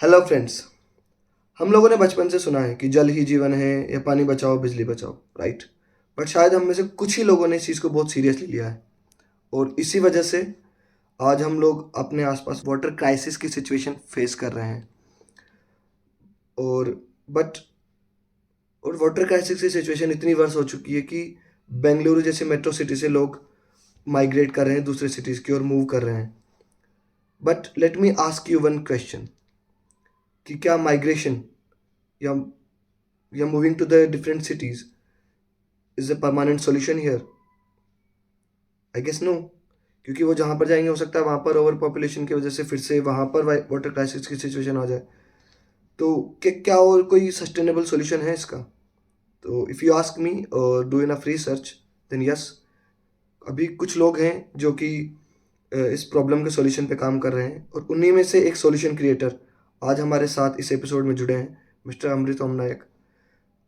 Hello friends. हम लोगों ने बचपन से सुना है कि जल ही जीवन है या पानी बचाओ बिजली बचाओ, राइट? बट शायद हम में से कुछ ही लोगों ने इस चीज़ को बहुत सीरियसली लिया है, और इसी वजह से आज हम लोग अपने आसपास वाटर क्राइसिस की सिचुएशन फेस कर रहे हैं। और बट और वाटर क्राइसिस की सिचुएशन इतनी वर्स हो चुकी है कि बेंगलुरु जैसे मेट्रो सिटी से लोग माइग्रेट कर रहे हैं दूसरे सिटीज़ की और मूव कर रहे हैं। But let me ask you one question, कि क्या माइग्रेशन या moving to the different cities is a permanent solution here? I guess no. क्योंकि वो जहाँ पर जाएंगे हो सकता है वहाँ पर ओवर पॉपुलेशन की वजह से फिर से वहाँ पर वाटर क्राइसिस की सिचुएशन आ जाए। तो क्या और कोई सस्टेनेबल सॉल्यूशन है इसका? तो इफ़ यू आस्क मी और do enough research, then yes, अभी कुछ लोग हैं जो कि इस प्रॉब्लम के सॉल्यूशन पे काम कर रहे हैं, और उन्हीं में से एक सॉल्यूशन क्रिएटर आज हमारे साथ इस एपिसोड में जुड़े हैं, मिस्टर अमृत ओम नायक।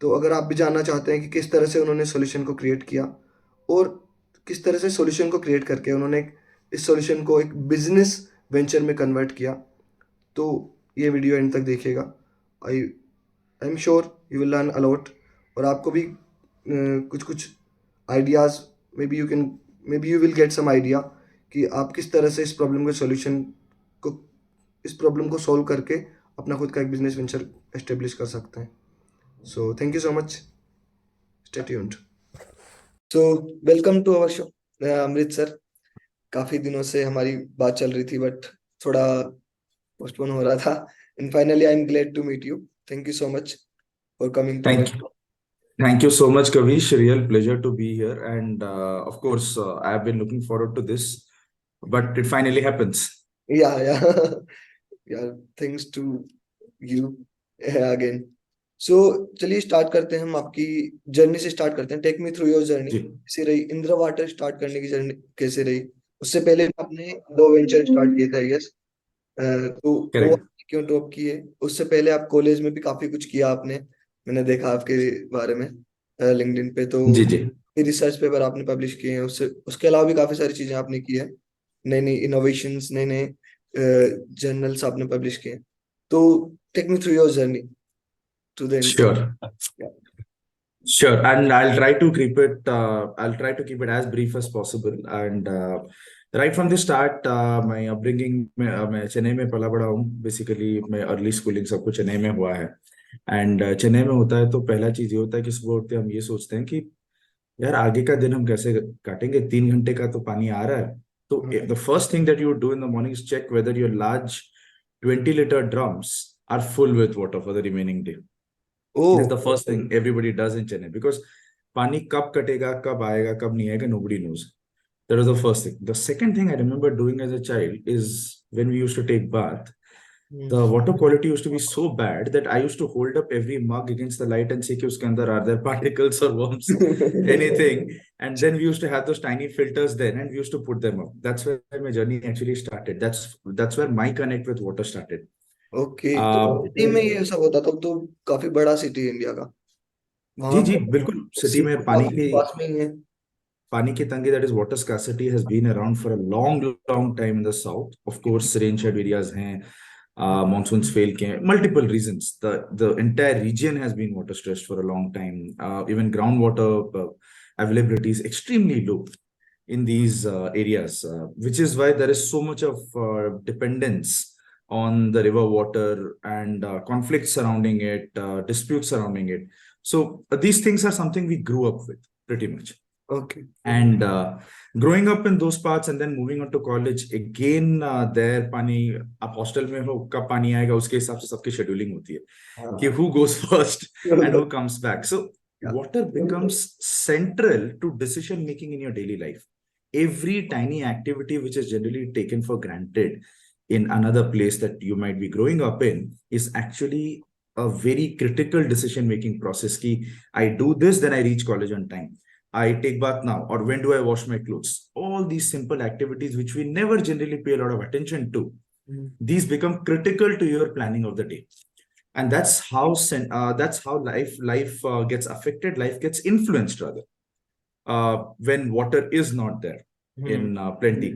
तो अगर आप भी जानना चाहते हैं कि किस तरह से उन्होंने सॉल्यूशन को क्रिएट किया, और किस तरह से सॉल्यूशन को क्रिएट करके उन्होंने इस सॉल्यूशन को एक बिजनेस वेंचर में कन्वर्ट किया, तो ये वीडियो एंड तक देखिएगा। I I am sure you will learn a lot, और आपको भी कुछ कुछ ideas, maybe you can maybe you will get some idea कि आप किस तरह से को इस प्रॉब्लम को सॉल्व करके अपना खुद का एक बिजनेस वेंचर एस्टेब्लिश कर सकते हैं। So thank you so much, stay tuned. तो welcome to our show Amritsar. काफी दिनों से हमारी बात चल रही थी, बट थोड़ा पोस्टपोन हो रहा था, and finally I am glad to meet you. Thank you so much for coming to our Thank you. Show. Thank you so much, Kavish. Real pleasure to be here. And of course, I have been looking forward to this, but it finally happens. या या thanks to you again. सो चलिए start करते हैं, हम आपकी journey से start करते हैं। Take me through your journey, जी, कैसे रही इंद्र वाटर स्टार्ट करने की जर्नी, कैसे रही? उससे पहले आपने दो वेंचर स्टार्ट किए थे, यस? तो वो correct. आपने क्यों ड्रॉप किए? उससे पहले आप कॉलेज में भी काफी कुछ किया आपने, मैंने देखा आपके बारे में लिंक्डइन पे। तो जी, जी. रिसर्च पेपर आपने पब्लिश किए हैं, उससे उसके अलावा भी काफी सारी चीजें आपने की है, नई नई इनोवेशंस, नए नए जर्नल्स आपने पब्लिश किए हैं। तो take me through your journey to the end. Sure. Sure. And I'll try to keep it. I'll try to keep it as brief as possible. And right from the start, my upbringing मैं चेन्नई में पला बड़ा हूँ. Basically, मैं early schooling सब कुछ चेन्नई में हुआ है. And चेन्नई में होता है तो पहला चीज ये होता है कि सुबह उठते हम ये सोचते हैं कि यार आगे का दिन हम कैसे काटेंगे. 3 घंटे का तो पानी आ रहा है. तो the first thing that you do in the morning is check whether your large 20-liter drums are full with water for the remaining day. Oh. That's the first thing everybody does in Chennai because पानी कब कटेगा कब आएगा कब नहीं आएगा nobody knows. That was the first thing. The second thing I remember doing as a child is when we used to take bath, the water quality used to be so bad that I used to hold up every mug against the light and see कि उसके अंदर are there particles or worms, anything. And then we used to have those tiny filters then, and we used to put them up. That's where my journey actually started. That's where my connect with water started. Okay, तो Uh, city में ये सब होता, तब तो काफी बड़ा city है इंडिया का, जी वहां जी पर बिल्कुल सिटी में सीफूड काफी पास में ही है। पानी की तंगी, that is water scarcity, has been around for a long time in the south. Of course rain shed areas hain, monsoons fail ke hain, multiple reasons. The entire region has been water stressed for a long time. Even groundwater availability is extremely low in these areas, which is why there is so much of dependence on the river water and conflicts surrounding it, disputes surrounding it. So these things are something we grew up with pretty much. Okay. And growing up in those parts and then moving on to college again, there पानी, आप hostel में हो कब पानी आएगा उसके हिसाब से सबकी शेड्यूलिंग होती है कि हाँ। who goes first and who comes back. So water becomes central to decision making in your daily life. Every tiny activity which is generally taken for granted in another place that you might be growing up in is actually a very critical decision making process. Ki I do this, then I reach college on time. I take bath now, or when do I wash my clothes? All these simple activities which we never generally pay a lot of attention to, these become critical to your planning of the day. And that's how life gets affected. Life gets influenced rather when water is not there in plenty.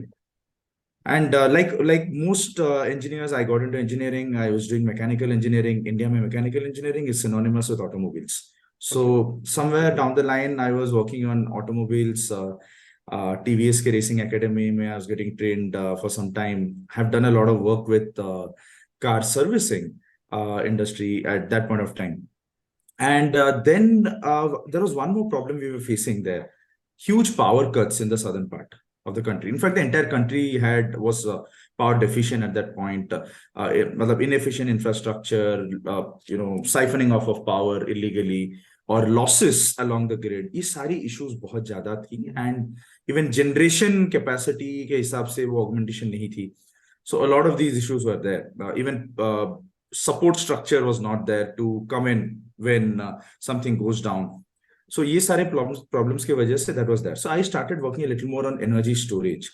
And like most engineers, I got into engineering. I was doing mechanical engineering. India, my mechanical engineering is synonymous with automobiles. So somewhere down the line, I was working on automobiles. TVS ke Racing Academy, where I was getting trained for some time. Have done a lot of work with car servicing industry at that point of time. And then there was one more problem we were facing there: huge power cuts in the southern part of the country. In fact, the entire country was power deficient at that point. Inefficient infrastructure, siphoning off of power illegally, or losses along the grid. ये सारी issues बहुत ज़्यादा थी, and even generation capacity के हिसाब से वो augmentation नहीं थी. So a lot of these issues were there. Even support structure was not there to come in when something goes down. So ये सारे problems के वजह से that was there. So I started working a little more on energy storage.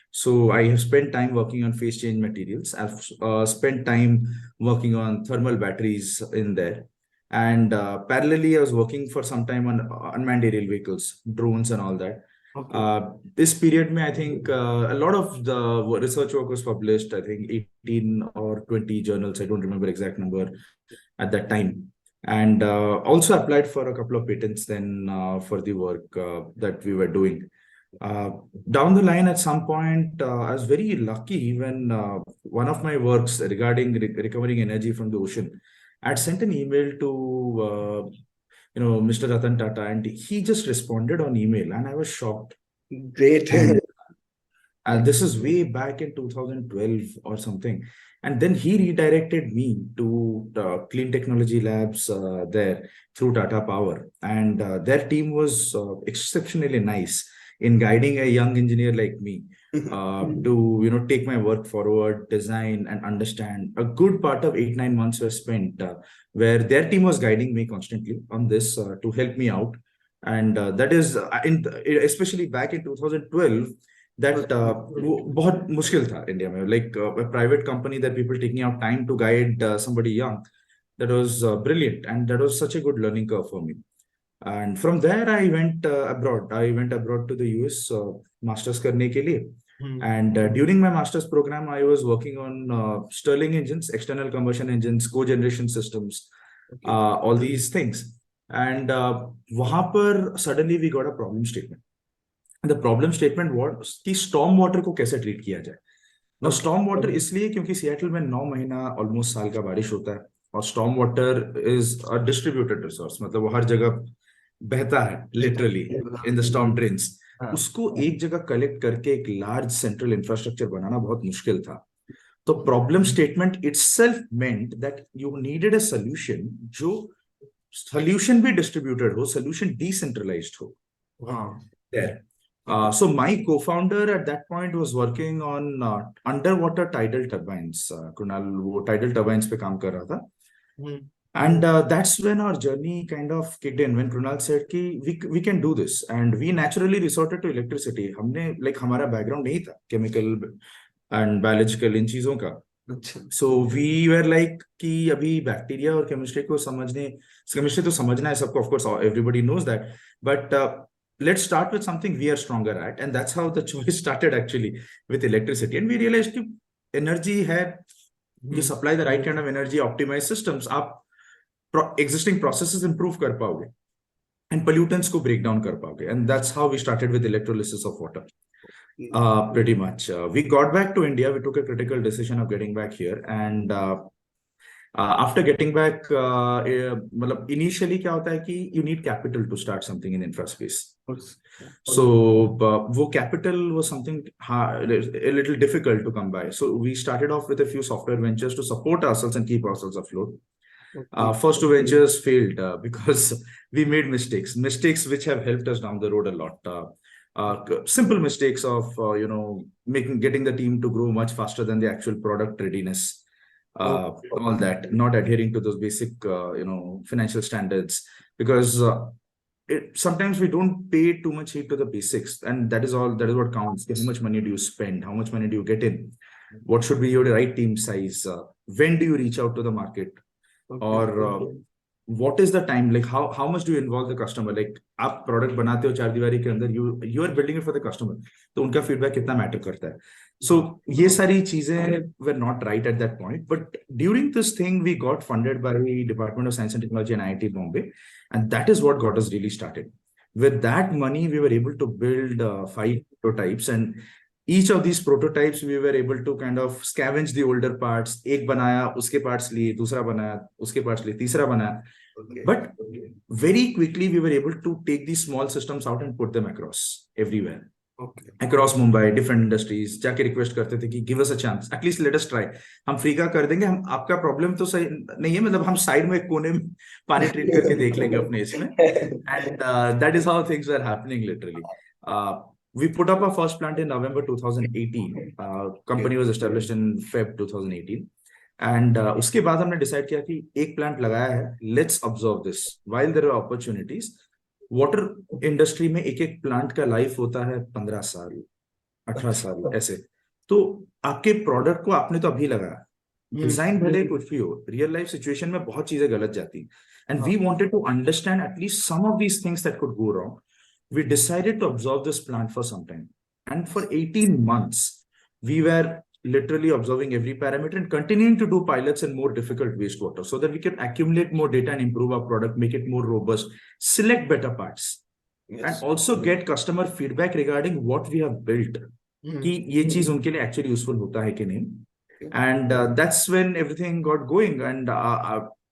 So I have spent time working on phase change materials. I've spent time working on thermal batteries in there. And parallelly, I was working for some time on unmanned aerial vehicles, drones and all that. This period I think a lot of the research work was published, I think 18 or 20 journals, I don't remember exact number at that time. And also applied for a couple of patents then for the work that we were doing. Down the line, at some point, I was very lucky when one of my works regarding recovering energy from the ocean, I'd sent an email to Mr. Ratan Tata, and he just responded on email, and I was shocked. Great. And this is way back in 2012 or something. And then he redirected me to Clean Technology Labs there through Tata Power. And their team was exceptionally nice in guiding a young engineer like me to take my work forward, design and understand. A good part of 8-9 months were spent where their team was guiding me constantly on this to help me out. And that is especially back in 2012, that बहुत मुश्किल था India में, like a private company that people taking out time to guide somebody young. That was brilliant, and that was such a good learning curve for me. And from there I went abroad. I went abroad to the US masters करने के लिए. And during my master's program, I was working on Stirling engines, external combustion engines, co-generation systems, all these things. And वहां पर suddenly we got a problem statement. The problem statement was कि storm water को कैसे treat किया जाए. Now storm water इसलिए क्योंकि Seattle में 9 महीना almost साल का बारिश होता है, और storm water is a distributed resource, मतलब वो हर जगह बहता है literally in the storm drains. उसको एक जगह कलेक्ट करके एक large central infrastructure बनाना बहुत मुश्किल था. तो problem statement itself meant that you needed a solution जो solution भी distributed हो, solution decentralized हो. There. So my co-founder at that point was working on underwater tidal turbines. Krunal वो tidal turbines पे काम कर रहा था. And that's when our journey kind of kicked in, when Krunal said कि we can do this, and we naturally resorted to electricity. हमने like हमारा background नहीं था chemical and biological इन चीजों का. So we were like कि अभी bacteria और केमिस्ट्री को केमिस्ट्री तो समझना है सबको, of course everybody knows that, but let's start with something we are stronger at. And that's how the choice started actually, with electricity. And we realized कि energy है, you supply the right kind of energy, optimize systems, आप existing processes improve कर पाओगे and pollutants को break down कर पाओगे. And that's how we started with electrolysis of water. Pretty much. We got back to India. We took a critical decision of getting back here. And after getting back, initially क्या होता है कि you need capital to start something in infra space. So वो capital was something hard, a little difficult to come by. So we started off with a few software ventures to support ourselves and keep ourselves afloat. First two ventures failed because we made mistakes which have helped us down the road a lot. Simple mistakes of getting the team to grow much faster than the actual product readiness. All that, not adhering to those basic financial standards, because sometimes we don't pay too much heed to the basics, and that is what counts. How much money do you spend? How much money do you get in? What should be your right team size? When do you reach out to the market? Or what is the time, like how much do you involve the customer, like आप product बनाते हो चार दीवारी के अंदर, you are building it for the customer, तो उनका feedback कितना मैटर करता है. So ये सारी चीजें were not right at that point, but during this thing we got funded by the Department of Science and Technology and IIT Bombay, and that is what got us really started. With that money we were able to build 5 prototypes, and each of these prototypes we were able to kind of scavenge the older parts. एक बनाया, उसके parts लिए, दूसरा बनाया, उसके parts लिए, तीसरा बनाया. Okay. But very quickly we were able to take these small systems out and put them across everywhere. Okay. Across Mumbai, different industries. जाके request करते थे कि give us a chance, at least let us try. हम free का कर देंगे, हम आपका problem तो सही नहीं है, मतलब हम साइड में एक कोने में पानी ट्रीट करके देख लेंगे अपने इसमें. And that is how things were happening literally. We put up our first plant in November 2018. Company was established in Feb 2018. And उसके बाद हमने डिसाइड किया कि एक प्लांट लगाया है, let's observe this while there are opportunities. Water industry में एक एक प्लांट का लाइफ होता है 15 साल 18 साल ऐसे. तो आपके प्रोडक्ट को आपने तो अभी लगाया, डिजाइन भले कुछ भी हो, रियल लाइफ सिचुएशन में बहुत चीजें गलत जाती. And we wanted to understand at least some of these things that could go wrong. We decided to observe this plant for some time, and for 18 months we were literally observing every parameter and continuing to do pilots in more difficult wastewater so that we can accumulate more data and improve our product, make it more robust, select better parts. Yes. And also get customer feedback regarding what we have built, कि ये चीज उनके लिए actually useful होता है कि नहीं. And that's when everything got going. And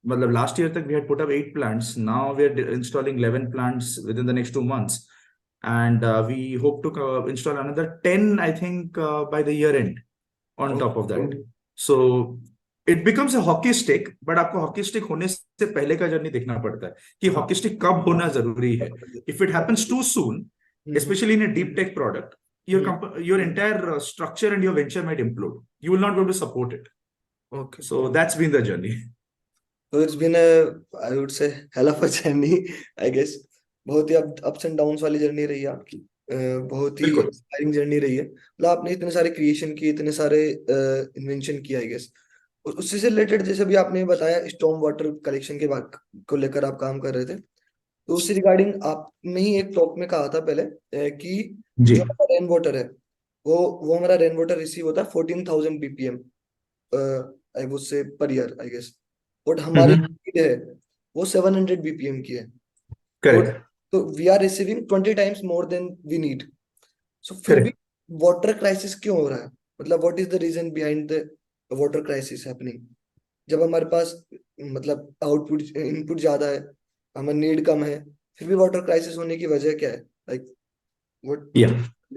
मतलब last year तक we had put up 8 plants. Now we are installing 11 plants within the next 2 months, and we hope to install another 10, I think, by the year end on top of that. So it becomes a hockey stick, but आपको hockey stick होने से पहले का journey देखना पड़ता है कि hockey stick कब होना जरूरी है. If it happens too soon, especially in a deep tech product, your entire structure and your venture might implode. You will not be able to support it. Okay. So that's been the journey. So it's been I would say, hell of a journey, I guess. बहुत ही ups and downs वाली journey रही है आपकी. बहुत ही inspiring journey रही है. मतलब आपने इतने सारे क्रिएशन किए, इतने सारे इन्वेंशन किया, आई गेस. और उससे से रिलेटेड जैसे भी आपने बताया स्टॉर्म वाटर कलेक्शन के बात को लेकर आप काम कर रहे थे, तो उससे रिगार्डिंग आपने ही एक टॉक में कहा था पहले कि जो हमारा रेन वाटर है वो हमारा रेन वाटर रिसीव होता है 14,000 BPM I would say per year, I guess. But हमारी है वो 700 BPM की है. करेक्ट. तो we are receiving 20 times more than we need. So फिर भी वाटर क्राइसिस क्यों हो रहा है? मतलब what is the reason behind the water crisis happening? जब हमारे पास मतलब आउटपुट इनपुट ज्यादा है, हमारा नीड कम है, फिर भी वाटर क्राइसिस होने की वजह क्या है? Like what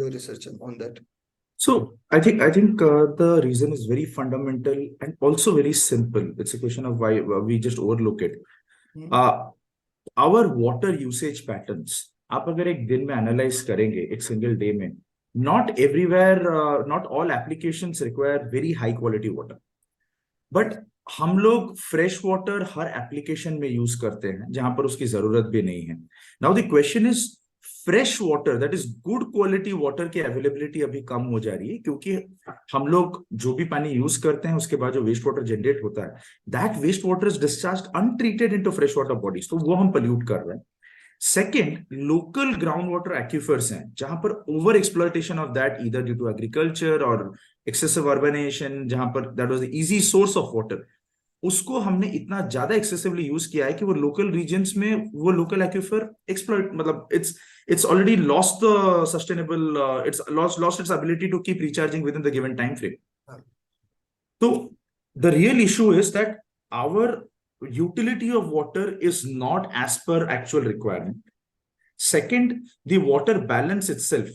your research on that? So I think the reason is very fundamental and also very simple. It's a question of why we just overlook it. Our water usage patterns, आप अगर एक दिन में analyse करेंगे एक single day में, not everywhere, not all applications require very high quality water, but हम लोग फ्रेश वाटर हर एप्लीकेशन में यूज करते हैं जहां पर उसकी जरूरत भी नहीं है. Now the question is, fresh water that is good quality water की अवेलेबिलिटी अभी कम हो जा रही है क्योंकि हम लोग जो भी पानी यूज करते हैं उसके बाद जो वेस्ट वाटर जनरेट होता है, that waste water is discharge untreated into fresh water bodies, तो वो हम पोल्यूट कर रहे हैं. Second, local ground water aquifers हैं जहां पर over exploitation of that either due to agriculture और एक्सेसिव अर्बनाइजेशन, जहां पर that was the easy source of water, उसको हमने इतना ज्यादा एक्सेसिवली यूज किया है कि वो लोकल रीजन्स में वो लोकल एक्यूफर एक्सप्लॉइट, मतलब it's already lost the sustainable, it's lost its ability to keep recharging within the given time frame. So the real issue is that our utility of water is not as per actual requirement. Second, the water balance itself,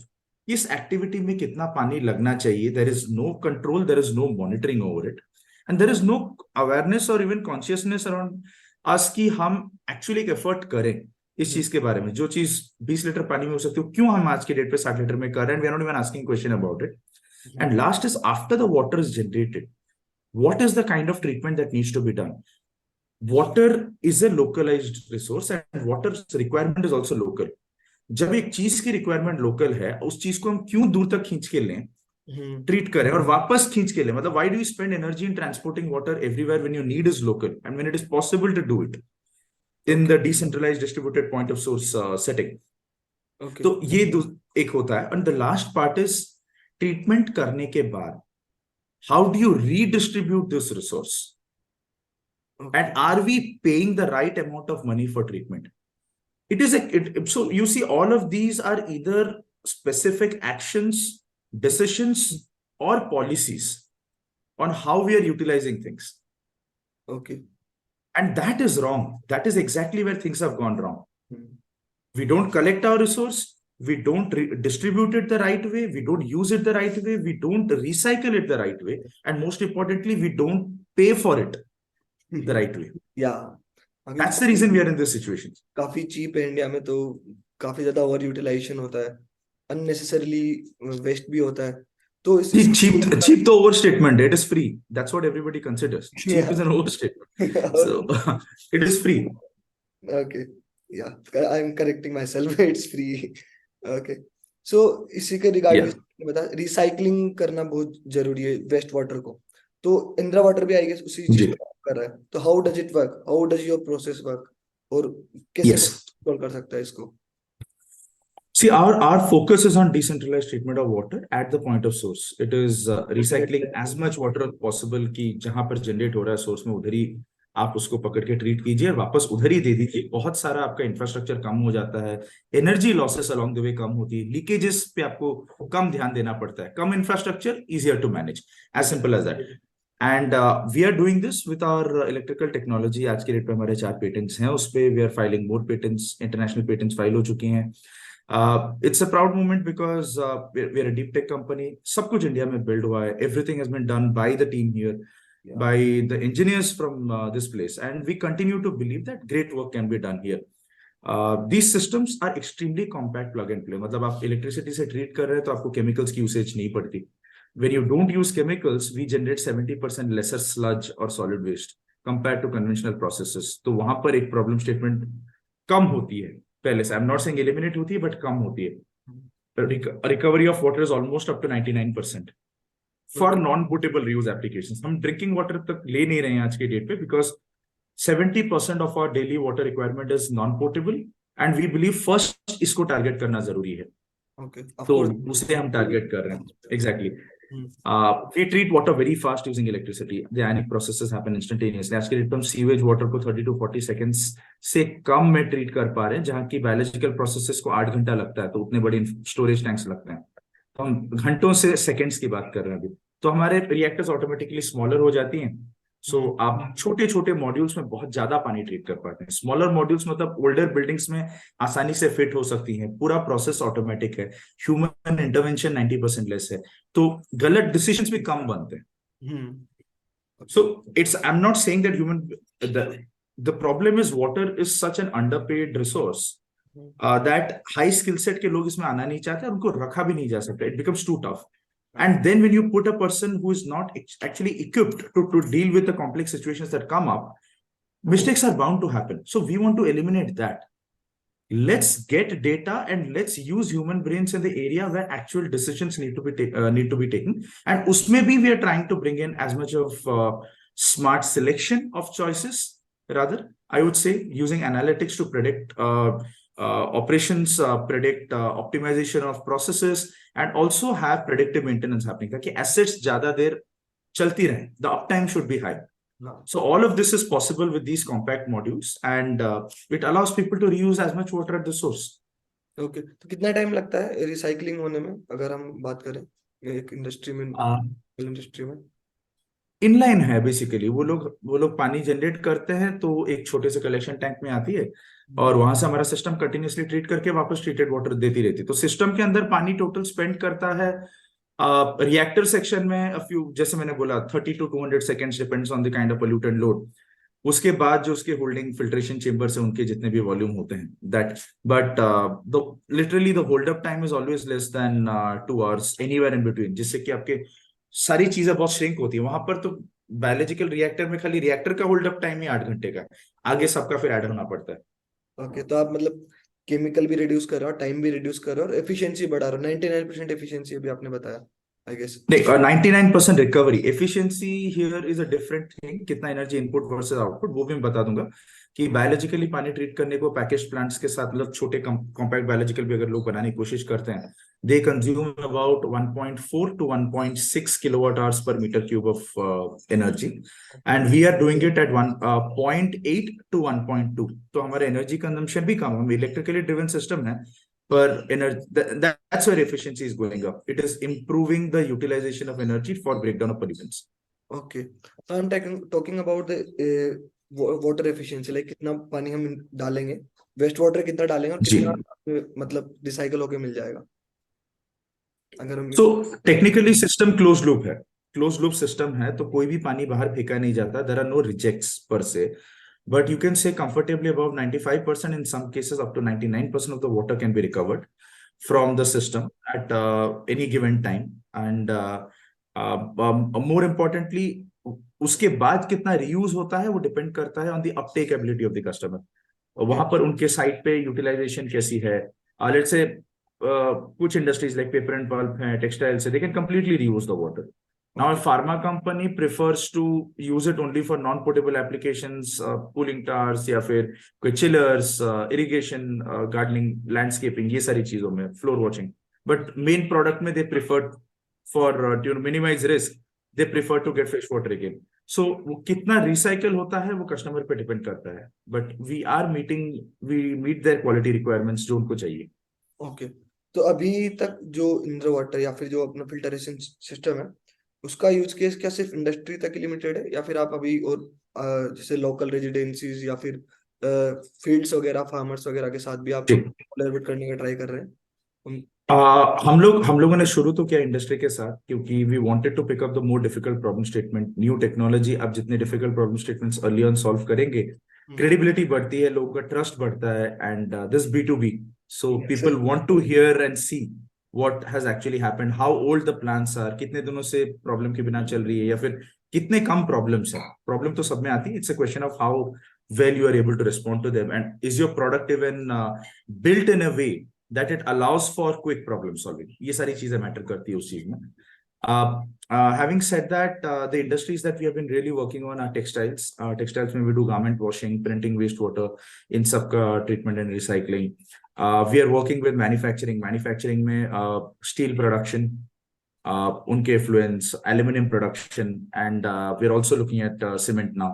इस activity में कितना पानी लगना चाहिए, there is no control, there is no monitoring over it, and there is no awareness or even consciousness around us कि हम actually एक effort करें इस चीज के बारे में. जो चीज 20 लीटर पानी में हो सकती है, क्यों हम आज के डेट पे 60 लीटर में कर रहे हैं? We are not even asking question about it. And last is, after the water is generated, what is the kind of treatment that needs to be done? Water is a localised resource and water requirement is also local. जब एक चीज की requirement local है, उस चीज को हम क्यों दूर तक खींच के लें, ट्रीट करें और वापस खींच के लें? मतलब why do you spend energy in transporting water everywhere when your need is local and when it is possible to do it? in the decentralized distributed point of source setting. Okay. तो ये एक होता है. And the last part is treatment करने के बाद how do you redistribute this resource? Okay. And are we paying the right amount of money for treatment? It is so you see, all of these are either specific actions, decisions, or policies on how we are utilizing things. Okay. And that is wrong. That is exactly where things have gone wrong. Hmm. We don't collect our resource. We don't distribute it the right way. We don't use it the right way. We don't recycle it the right way. And most importantly, we don't pay for it the right way. Yeah. That's the reason we are in this situation. काफी cheap है India में, तो काफी ज्यादा over utilisation होता है, unnecessarily waste भी होता है. तो cheap तो overstatement. It is free. That's what everybody considers. Cheap Yeah. is an overstatement. So it is free. Okay. Yeah, I'm correcting myself. It's free. Okay. So इसी के regarding Yeah. बता, recycling करना बहुत जरूरी है वेस्ट वाटर को. तो Indira water भी आई गेस उसी चीज जी. को कर रहा है. तो how does it work, how does your process work, और कैसे Yes. कंट्रोल कर सकता है इसको? See, our focus is on decentralized treatment of water at the point of source. It is recycling as much water as possible कि जहां पर generate हो रहा है सोर्स में उधर ही आप उसको पकड़ के ट्रीट कीजिए और वापस उधर ही दे दीजिए. बहुत सारा आपका इंफ्रास्ट्रक्चर कम हो जाता है, energy losses along the way कम होती है, लीकेजेस पे आपको कम ध्यान देना पड़ता है, कम infrastructure, easier to manage, as simple as that. And we are doing this with our electrical technology. आज के डेट पे हमारे 4 पेटेंट्स हैं, उस पे we are filing more patents. International patents file हो चुके हैं. It's a proud moment because we're a deep tech company. सब कुछ इंडिया में बिल्ड हुआ है. Everything has been done by the team here, by the engineers from this place, and we continue to believe that great work can be done here. These systems are extremely compact plug and play. मतलब आप electricity से treat कर रहे हैं तो आपको chemicals की usage नहीं पड़ती. When you don't use chemicals, we generate 70% lesser sludge or solid waste compared to conventional processes. तो वहां पर एक प्रॉब्लम स्टेटमेंट कम होती है पहले से. I am not saying eliminate होती है, बट कम होती है. Recovery of water is almost up to 99% for non portable reuse applications. हम ड्रिंकिंग वाटर तक ले नहीं रहे हैं आज के डेट पे because 70% of our daily water requirement is non portable, and we believe first इसको टारगेट करना जरूरी है. तो उसे हम टारगेट कर रहे हैं. Exactly. We treat water very fast using electricity. The ionic processes happen instantaneously. आज के डेट पे हम सीवेज वाटर को 30 to 40 seconds से कम में ट्रीट कर पा रहे हैं, जहां की बायोलॉजिकल प्रोसेसेस को 8 घंटा लगता है, तो उतने बड़े स्टोरेज टैंक्स लगते हैं. तो हम घंटों से सेकंड्स की बात कर रहे हैं अभी. तो हमारे रिएक्टर्स ऑटोमेटिकली स्मॉलर हो जाती हैं. सो आप छोटे छोटे मॉड्यूल्स में बहुत ज्यादा पानी ट्रीट कर पाते हैं. स्मॉलर मॉड्यूल्स मतलब ओल्डर बिल्डिंग्स में आसानी से फिट हो सकती हैं. पूरा प्रोसेस ऑटोमेटिक है. ह्यूमन इंटरवेंशन 90% लेस है. तो गलत डिसीजंस भी कम बनते हैं. So it's I am not saying that human the problem is water is such an underpaid resource that high skill set के लोग इसमें आना नहीं चाहते, उनको रखा भी नहीं जा सकता. It becomes too tough. And then when you put a person who is not actually equipped to deal with the complex situations that come up, mistakes are bound to happen. So we want to eliminate that. Let's get data and let's use human brains in the area where actual decisions need to be taken. And usme bhi we are trying to bring in as much of smart selection of choices. Rather, I would say using analytics to predict operations, predict optimization of processes, and also have predictive maintenance happening ताकि assets ज्यादा देर चलती रहें. The uptime should be high. So all of this is possible with these compact modules, and it allows people to reuse as much water at the source. Okay. तो कितना time लगता है recycling होने में, अगर हम बात करें एक इंडस्ट्री में? इंडस्ट्री में इनलाइन है बेसिकली. वो लोग पानी जनरेट करते हैं तो एक छोटे से कलेक्शन टैंक में आती है, और वहां से हमारा सिस्टम कंटिन्यूअसली ट्रीट करके वापस ट्रीटेड वाटर देती रहती है. तो सिस्टम के अंदर पानी टोटल स्पेंड करता है रिएक्टर सेक्शन में जैसे मैंने बोला 30 to 200 seconds depends on the kind of pollutant load. उसके बाद जो उसके होल्डिंग फिल्ट्रेशन चेंबर से उनके जितने भी वॉल्यूम होते हैं that, but literally the hold up time is always less than 2 hours anywhere in between, जिससे कि आपके सारी चीजें बहुत श्रिंक होती है. वहां पर तो बायोलॉजिकल रिएक्टर में खाली रिएक्टर का होल्ड अप टाइम ही 8 घंटे का, आगे सबका फिर ऐड होना पड़ता है. ओके. तो आप मतलब केमिकल भी रिड्यूस कर रहे हो, टाइम भी रिड्यूस कर रहे हो, और एफिशिएंसी बढ़ा रहे हो. 99% एफिशिएंसी अभी आपने बताया. I guess. नहीं, 99% recovery efficiency here is a different thing. कितना एनर्जी इनपुट वर्सेस आउटपुट वो भी मैं बता दूंगा कि बायोलॉजिकली पानी ट्रीट करने को पैकेज प्लांट्स के साथ, मतलब छोटे कॉम्पैक्ट बायोलॉजिकल भी अगर लोग बनाने की कोशिश करते हैं, they consume about 1.4 to 1.6 kilowatt hours per metre cube of energy, and we are doing it at 1.8 to 1.2। तो हमारा एनर्जी कंजम्पशन भी कम है, हम इलेक्ट्रिकली ड्रिवन सिस्टम है, per energy, that's where efficiency is going up. It is improving the utilization of energy for breakdown of pollutants. Okay, तो I am talking about the water efficiency, like कितना पानी हम डालेंगे, waste water कितना डालेंगे और जी। कितना मतलब रिसाइकल होके मिल जाएगा अगर हम So technically system closed loop है, closed loop system है, तो कोई भी पानी बाहर फेंका नहीं जाता, there are no rejects per se, but you can say comfortably above 95%, in some cases up to 99% of the water can be recovered from the system at any given time, and more importantly उसके बाद कितना reuse होता है वो depend करता है on the uptake ability of the customer। वहां पर उनके साइट पे यूटिलाइजेशन कैसी है। लेट्स से कुछ industries like paper and pulp है, टेक्सटाइल्स है, they can completely reuse the water. Now, a pharma company prefers to use it only for non-potable applications, cooling towers या फिर कोई chillers, irrigation, gardening, landscaping, ये सारी चीजों में, floor watching। But main product में they prefer for to minimize risk, they prefer to get fresh water again। So वो कितना रिसाइकल होता है वो कस्टमर पे डिपेंड करता है, but we meet their quality requirements जो उनको चाहिए। ओके, तो अभी तक जो इंद्र वाटर या फिर जो अपना फिल्टरेशन सिस्टम है उसका यूज केस क्या सिर्फ इंडस्ट्री तक लिमिटेड है, या फिर आप अभी और जैसे लोकल रेजिडेंसीज या फिर फील्ड्स वगैरह फार्मर्स वगैरह के साथ भी आप जी। कोलैबोरेट करने का ट्राई कर रहे हैं हम लोगों ने शुरू तो किया इंडस्ट्री के साथ, क्योंकि we wanted to pick up the more difficult problem statement, new technology. अब जितने difficult problem statements early on solve करेंगे, क्रेडिबिलिटी बढ़ती है, लोगों का ट्रस्ट बढ़ता है, and this B2B, so people want to hear and see what has actually happened, how old the plants are, कितने दिनों से प्रॉब्लम के बिना चल रही है, या फिर कितने कम प्रॉब्लम्स है। प्रॉब्लम तो सब में आती है, it's a question of how well you are able to respond to them, and is your product even built in a way that it allows for quick problem solving। ये सारी चीजें matter करती है उस चीज में। Having said that, the industries that we have been really working on are textiles। Textiles में we do garment washing, printing wastewater, इन सब का treatment and recycling। We are working with manufacturing में steel production, उनके effluents, aluminum production, and we are also looking at cement now।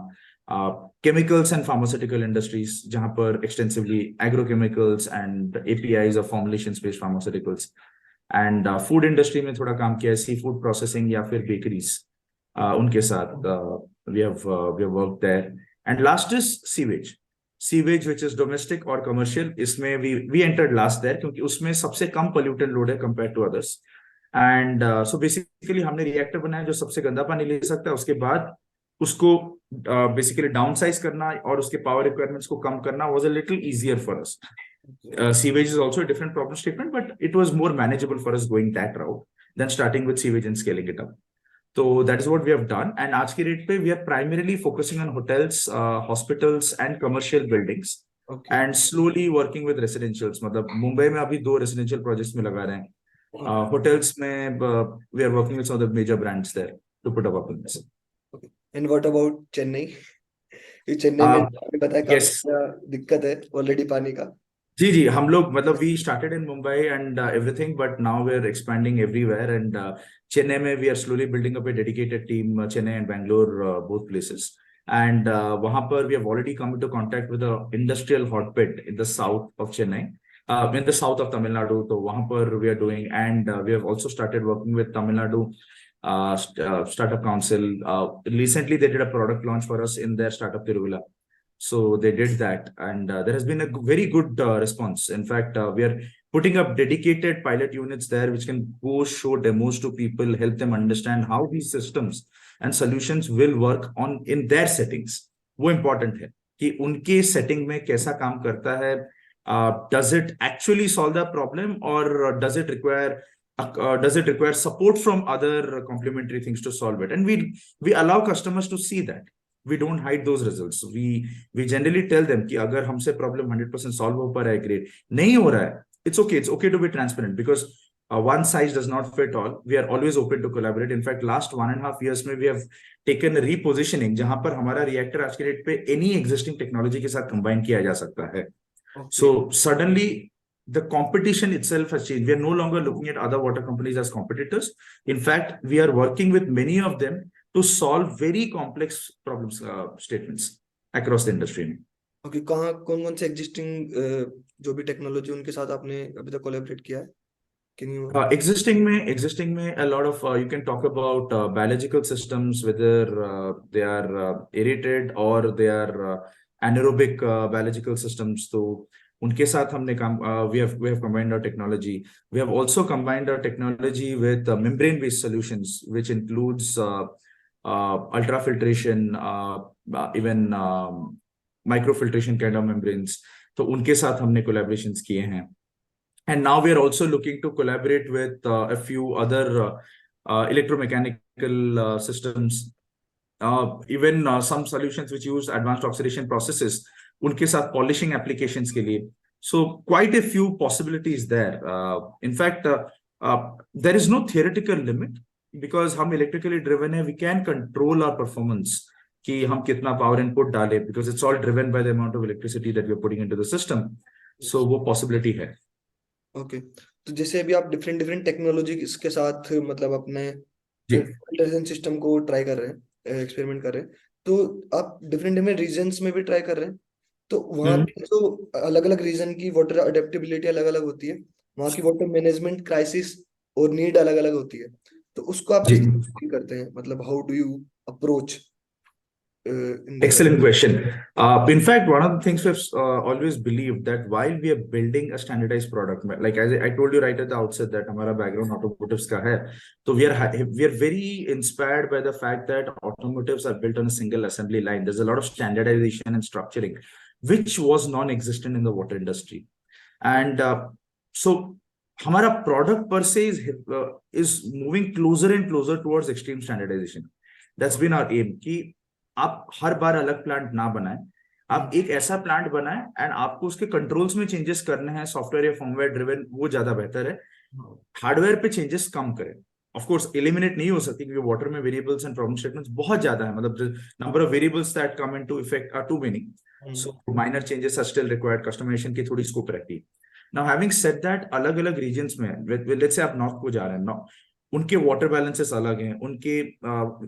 Chemicals and pharmaceutical industries, जहां पर extensively agrochemicals and APIs or formulations based pharmaceuticals, and food industry में थोड़ा काम किया है, sea food processing या फिर बेकरीज, उनके साथ we have worked there। and last is sewage which is domestic or commercial। इसमें we entered last there क्योंकि उसमें सबसे कम pollutant load है compared to others। and so basically हमने रिएक्टर बनाया जो सबसे गंदा पानी ले सकता है, उसके बाद उसको बेसिकली डाउनसाइज करना और उसके पावर रिक्वायरमेंट्स को कम करना was a little easier for us. Sewage is also a different problem statement, but it was more manageable for us going that route than starting with sewage and scaling it up। So that is what we have done, and आज की date पे we are primarily focusing on hotels, hospitals and commercial buildings, okay and slowly working with residentials। मतलब मुंबई में अभी 2 residential projects में लगा रहे हैं। hotels में we are working with some of the major brands there to put up appliances। And what about Chennai? ये चेन्नई में आपने बताया काफी yes, दिक्कत है ऑलरेडी पानी का। जी जी, हम लोग मतलब we started in Mumbai and everything, but now we are expanding everywhere, and Chennai में we are slowly building up a dedicated team, Chennai and Bangalore, both places. And वहां पर we have already come into contact with a industrial hotbed in the south of Chennai, in the south of Tamil Nadu, तो वहां पर we are doing, and we have also started working with Tamil Nadu startup council। Recently they did a product launch for us in their startup Tiruvilla, so they did that, and there has been a very good response। In fact, we are putting up dedicated pilot units there which can go show demos to people, help them understand how these systems and solutions will work on in their settings। वो important है कि उनके setting में कैसा काम करता है, does it actually solve the problem, or does it require support from other complementary things to solve it, and we allow customers to see that। we don't hide those results। we generally tell them कि अगर हमसे problem 100% solve हो पा रहा है, great, नहीं हो रहा है, it's okay to be transparent, because one size does not fit all. We are always open to collaborate. In fact, last 1.5 years में we have taken a repositioning जहां पर हमारा reactor आज के डेट पे any existing technology के साथ combine किया जा सकता है. Okay. So suddenly the competition itself has changed. We are no longer looking at other water companies as competitors. In fact, we are working with many of them to solve very complex problems statements across the industry. Okay, कहाँ कौन कौन से existing जो भी technology उनके साथ आपने अभी तक कोलैबोरेट किया है? कैन यू Existing में a lot of you can talk about biological systems, whether they are aerated or they are anaerobic biological systems. तो उनके साथ हमने काम we have combined our technology. We have also combined our technology with membrane based solutions, which includes ultrafiltration, even microfiltration kind of membranes. तो उनके साथ हमने collaborations किए हैं. And now we are also looking to collaborate with a few other electromechanical systems, even some solutions which use advanced oxidation processes, unke sath polishing applications ke liye. So quite a few possibilities there. In fact, there is no theoretical limit because hum electrically driven hai, we can control our performance कि हम कितना power input डालें, because it's all driven by the amount of electricity that we are putting into the system. So वो possibility है. Okay, तो जैसे अभी आप डिफरेंट डिफरेंट टेक्नोलॉजी के साथ मतलब अपने जी. फिल्टरेशन सिस्टम को ट्राई कर रहे हैं, एक्सपेरिमेंट कर रहे हैं, तो आप डिफरेंट डिफरेंट रीजन्स में भी ट्राई कर रहे हैं, तो वहाँ पे जो अलग अलग रीजन की वाटर अडेप्टेबिलिटी अलग अलग होती है, वहाँ की वाटर मैनेजमेंट क्राइसिस और नीड अलग अलग होती है, तो उसको आप जी. किस तरह से करते हैं, मतलब how do you approach in that? Excellent question. In fact, one of the things we've always believed that while we are building a standardized product, like as I told you right at the outset that हमारा background automotives का है, so we are very inspired by the fact that automotives are built on a single assembly line. There's a lot of standardization and structuring, which was non-existent in the water industry, and so हमारा product per se is moving closer and closer towards extreme standardization. That's been our aim कि आप हर बार अलग plant ना बनाएं, आप एक ऐसा plant बनाएं एंड आपको उसके कंट्रोल्स में चेंजेस करने हैं सॉफ्टवेयर या फर्मवेयर ड्रिवन, वो ज्यादा बेहतर है. हार्डवेयर पे चेंजेस कम करें. ऑफ कोर्स एलिमिनेट नहीं हो सकती क्योंकि वाटर में वेरिएबल्स एंड प्रॉब्लम स्टेटमेंट्स बहुत ज्यादा है, मतलब number of variables that come into effect are too many, so minor changes are still required. Customisation की थोड़ी स्कोप रहती है. नाउ हैविंग सेड दैट, अलग अलग रीजन्स में, लेट्स से आप नॉर्थ को जा रहे हैं, उनके वाटर बैलेंसेस अलग हैं, उनके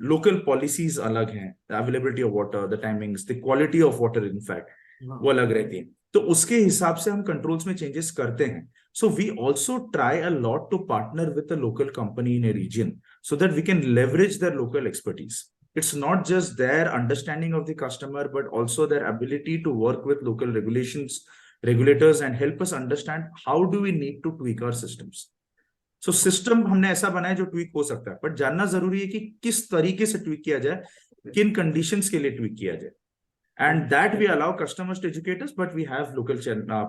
लोकल पॉलिसीज अलग हैं, availability of water, the timings, the quality of water in fact वो अलग रहती है, तो उसके हिसाब से हम कंट्रोल्स में चेंजेस करते हैं. So we also try a lot to partner with a local company in a region so that we can leverage their local expertise. It's not just their understanding of the customer, but also their ability to work with local regulations, regulators, and help us understand how do we need to tweak our systems. So system हमने ऐसा बनाया जो tweak हो सकता है, but जानना जरूरी है कि किस तरीके से ट्वीक किया जाए, किन कंडीशंस के लिए ट्वीक किया जाए. And that we allow customers to educate us, but we have local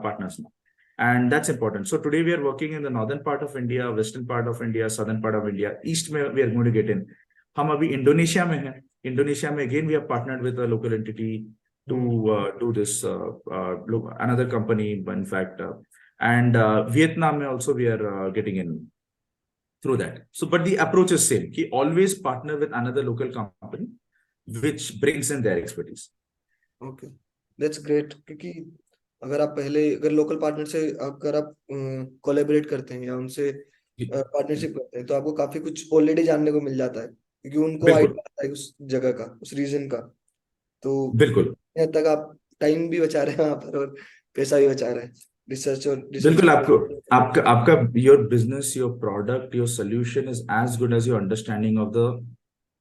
partners now. And that's important. So today we are working in the northern part of India, western part of India, southern part of India, east में we are going to get in. हम अभी Indonesia में हैं. Indonesia में again we have partnered with a local entity to do this, another company in fact, and Vietnam में also we are getting in through that. So but the approach is same, कि always partner with another local company which brings in their expertise. Okay, that's great, क्योंकि अगर local partner से अगर आप collaborate करते हैं या उनसे पार्टनरशिप करते हैं, तो आपको काफी कुछ ऑलरेडी जानने को मिल जाता है, क्योंकि उनको आइडिया आता है उस जगह का, उस रीजन का, तो बिल्कुल यहाँ तक आप टाइम भी बचा रहे हैं वहां पर और पैसा भी बचा रहे हैं. रिसर्च बिल्कुल, आपका your business, your product, your solution is as good as your understanding of the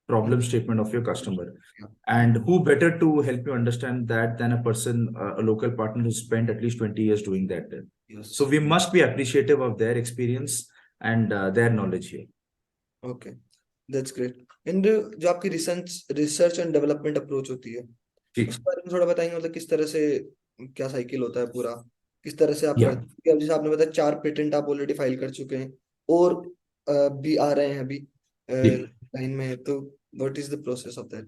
problem statement of your customer. And who better to help you understand that than a person, a local partner who spent at least 20 years doing that. Yes. So we must be appreciative of their experience and their knowledge here. Okay, that's great. And जो आपकी research and development approach होती है, उसके बारे में थोड़ा बताएंगे, मतलब किस तरह से क्या साइकिल होता है पूरा, किस तरह से आप करते हैं? जैसे आपने बताया 4 पेटेंट आप ऑलरेडी फाइल कर चुके हैं और भी आ रहे हैं अभी लाइन में, तो what is the process of that?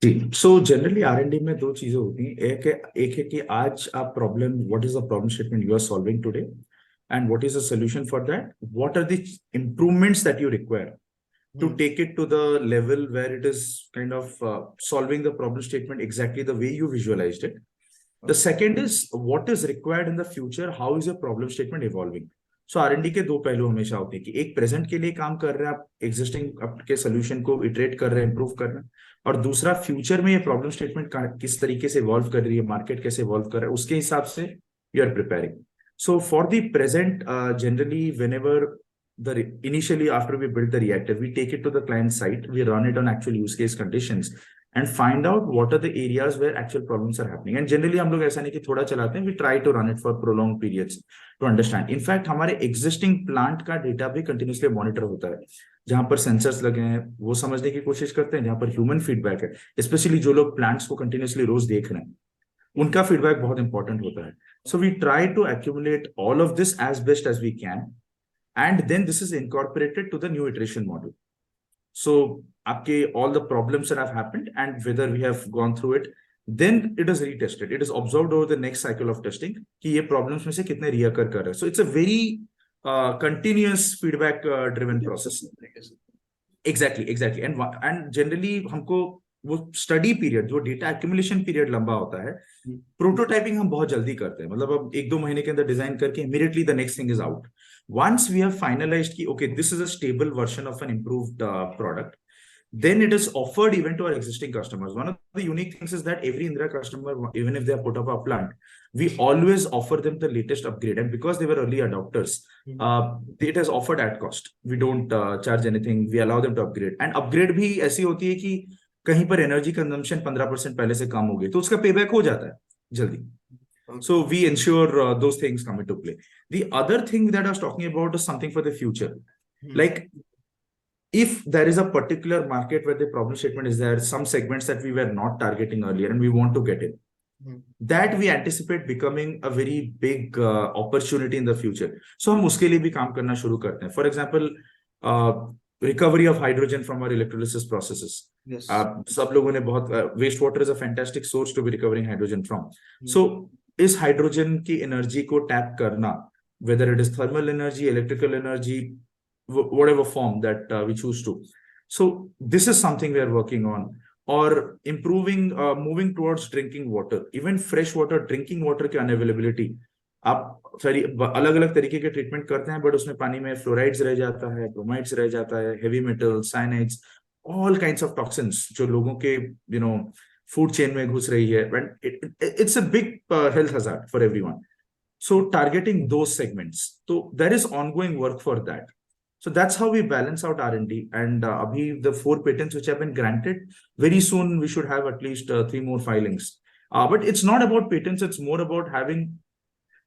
जी, सो जनरली R&D में दो चीजें होती हैं. एक है कि आज आप problem, what is the problem statement you are solving today, and what is the solution for that? What are the improvements that you require to take it to the level where it is kind of solving the problem statement exactly the way you visualized it? The second is what is required in the future? How is your problem statement evolving? So R&D के दो पहलू हमेशा होते हैं कि एक present के लिए काम कर रहे हैं आप, एग्जिस्टिंग आपके सोल्यूशन को इटरेट कर रहे हैं, इंप्रूव कर रहे हैं, और दूसरा फ्यूचर में ये प्रॉब्लम स्टेटमेंट किस तरीके से इवॉल्व कर रही है, मार्केट कैसे इवॉल्व कर रहा है, उसके हिसाब से you are preparing. So for the present, generally whenever initially after we build the reactor, we take it to the client site, we run it on actual use case conditions and find out what are the areas where actual problems are happening. And generally हम लोग ऐसा नहीं कि थोड़ा चलाते हैं, we try to run it for prolonged periods to understand. In fact, हमारे existing plant का डेटा भी continuously monitor होता है. जहां पर सेंसर्स लगे हैं वो समझने की कोशिश करते हैं, जहां पर ह्यूमन फीडबैक है, स्पेशली जो लोग प्लांट्स को कंटिन्यूसली रोज देख रहे हैं उनका फीडबैक बहुत इंपॉर्टेंट होता है. So we try to accumulate all of this as best as we can, and then this is incorporated to the new iteration model. So आपके all the problems that have happened and whether we have gone through it, then it is retested, it is observed over the next cycle of testing कि ये problems में से कितने reoccur कर रहे हैं. So it's a very continuous feedback driven process. Exactly. And generally हमको वो स्टडी पीरियड, जो डेटा एक्यूमुलेशन पीरियड लंबा होता है, प्रोटोटाइपिंग हम बहुत जल्दी करते हैं, मतलब अब 1-2 महीने के अंदर डिजाइन करके immediately the next thing is out. Once we have finalized ki, okay, this is a stable version of an improved product, then it is offered even to our existing customers. One of the unique things is that every Indra customer, even if they have put up a plant, we always offer them the latest upgrade. And because they were early adopters, it is offered at cost. We don't charge anything. We allow them to upgrade. And upgrade भी ऐसी होती है कि कहीं पर energy consumption 15% पहले से कम हो गई तो उसका पेबैक हो जाता है जल्दी. So we ensure those things come into play. The other thing that I was talking about is something for the future. Like if there is a particular market where the problem statement is there, some segments that we were not targeting earlier and we want to get in, that we anticipate becoming a very big opportunity in the future. So हम उसके लिए भी काम करना शुरू करते हैं. For example, recovery of hydrogen from our electrolysis processes. Yes. सब लोगों ने बहुत wastewater is a fantastic source to be recovering hydrogen from. So इस हाइड्रोजन की एनर्जी को टैप करना, whether it is thermal energy, electrical energy, whatever form that we choose to. So this is something we are working on. Or improving, moving towards drinking water, even fresh water, drinking water की unavailability. आप सारी अलग अलग तरीके के treatment करते हैं, but उसमें पानी में फ्लोराइड्स रह जाता है, ब्रोमाइड्स रह जाता है, heavy metals, cyanides, all kinds of toxins जो लोगों के food chain में घुस रही है, and it's a big health hazard for everyone. So targeting those segments, so there is ongoing work for that. So that's how we balance out R&D. And abhi the 4 patents which have been granted, very soon we should have at least 3 more filings. But it's not about patents, it's more about having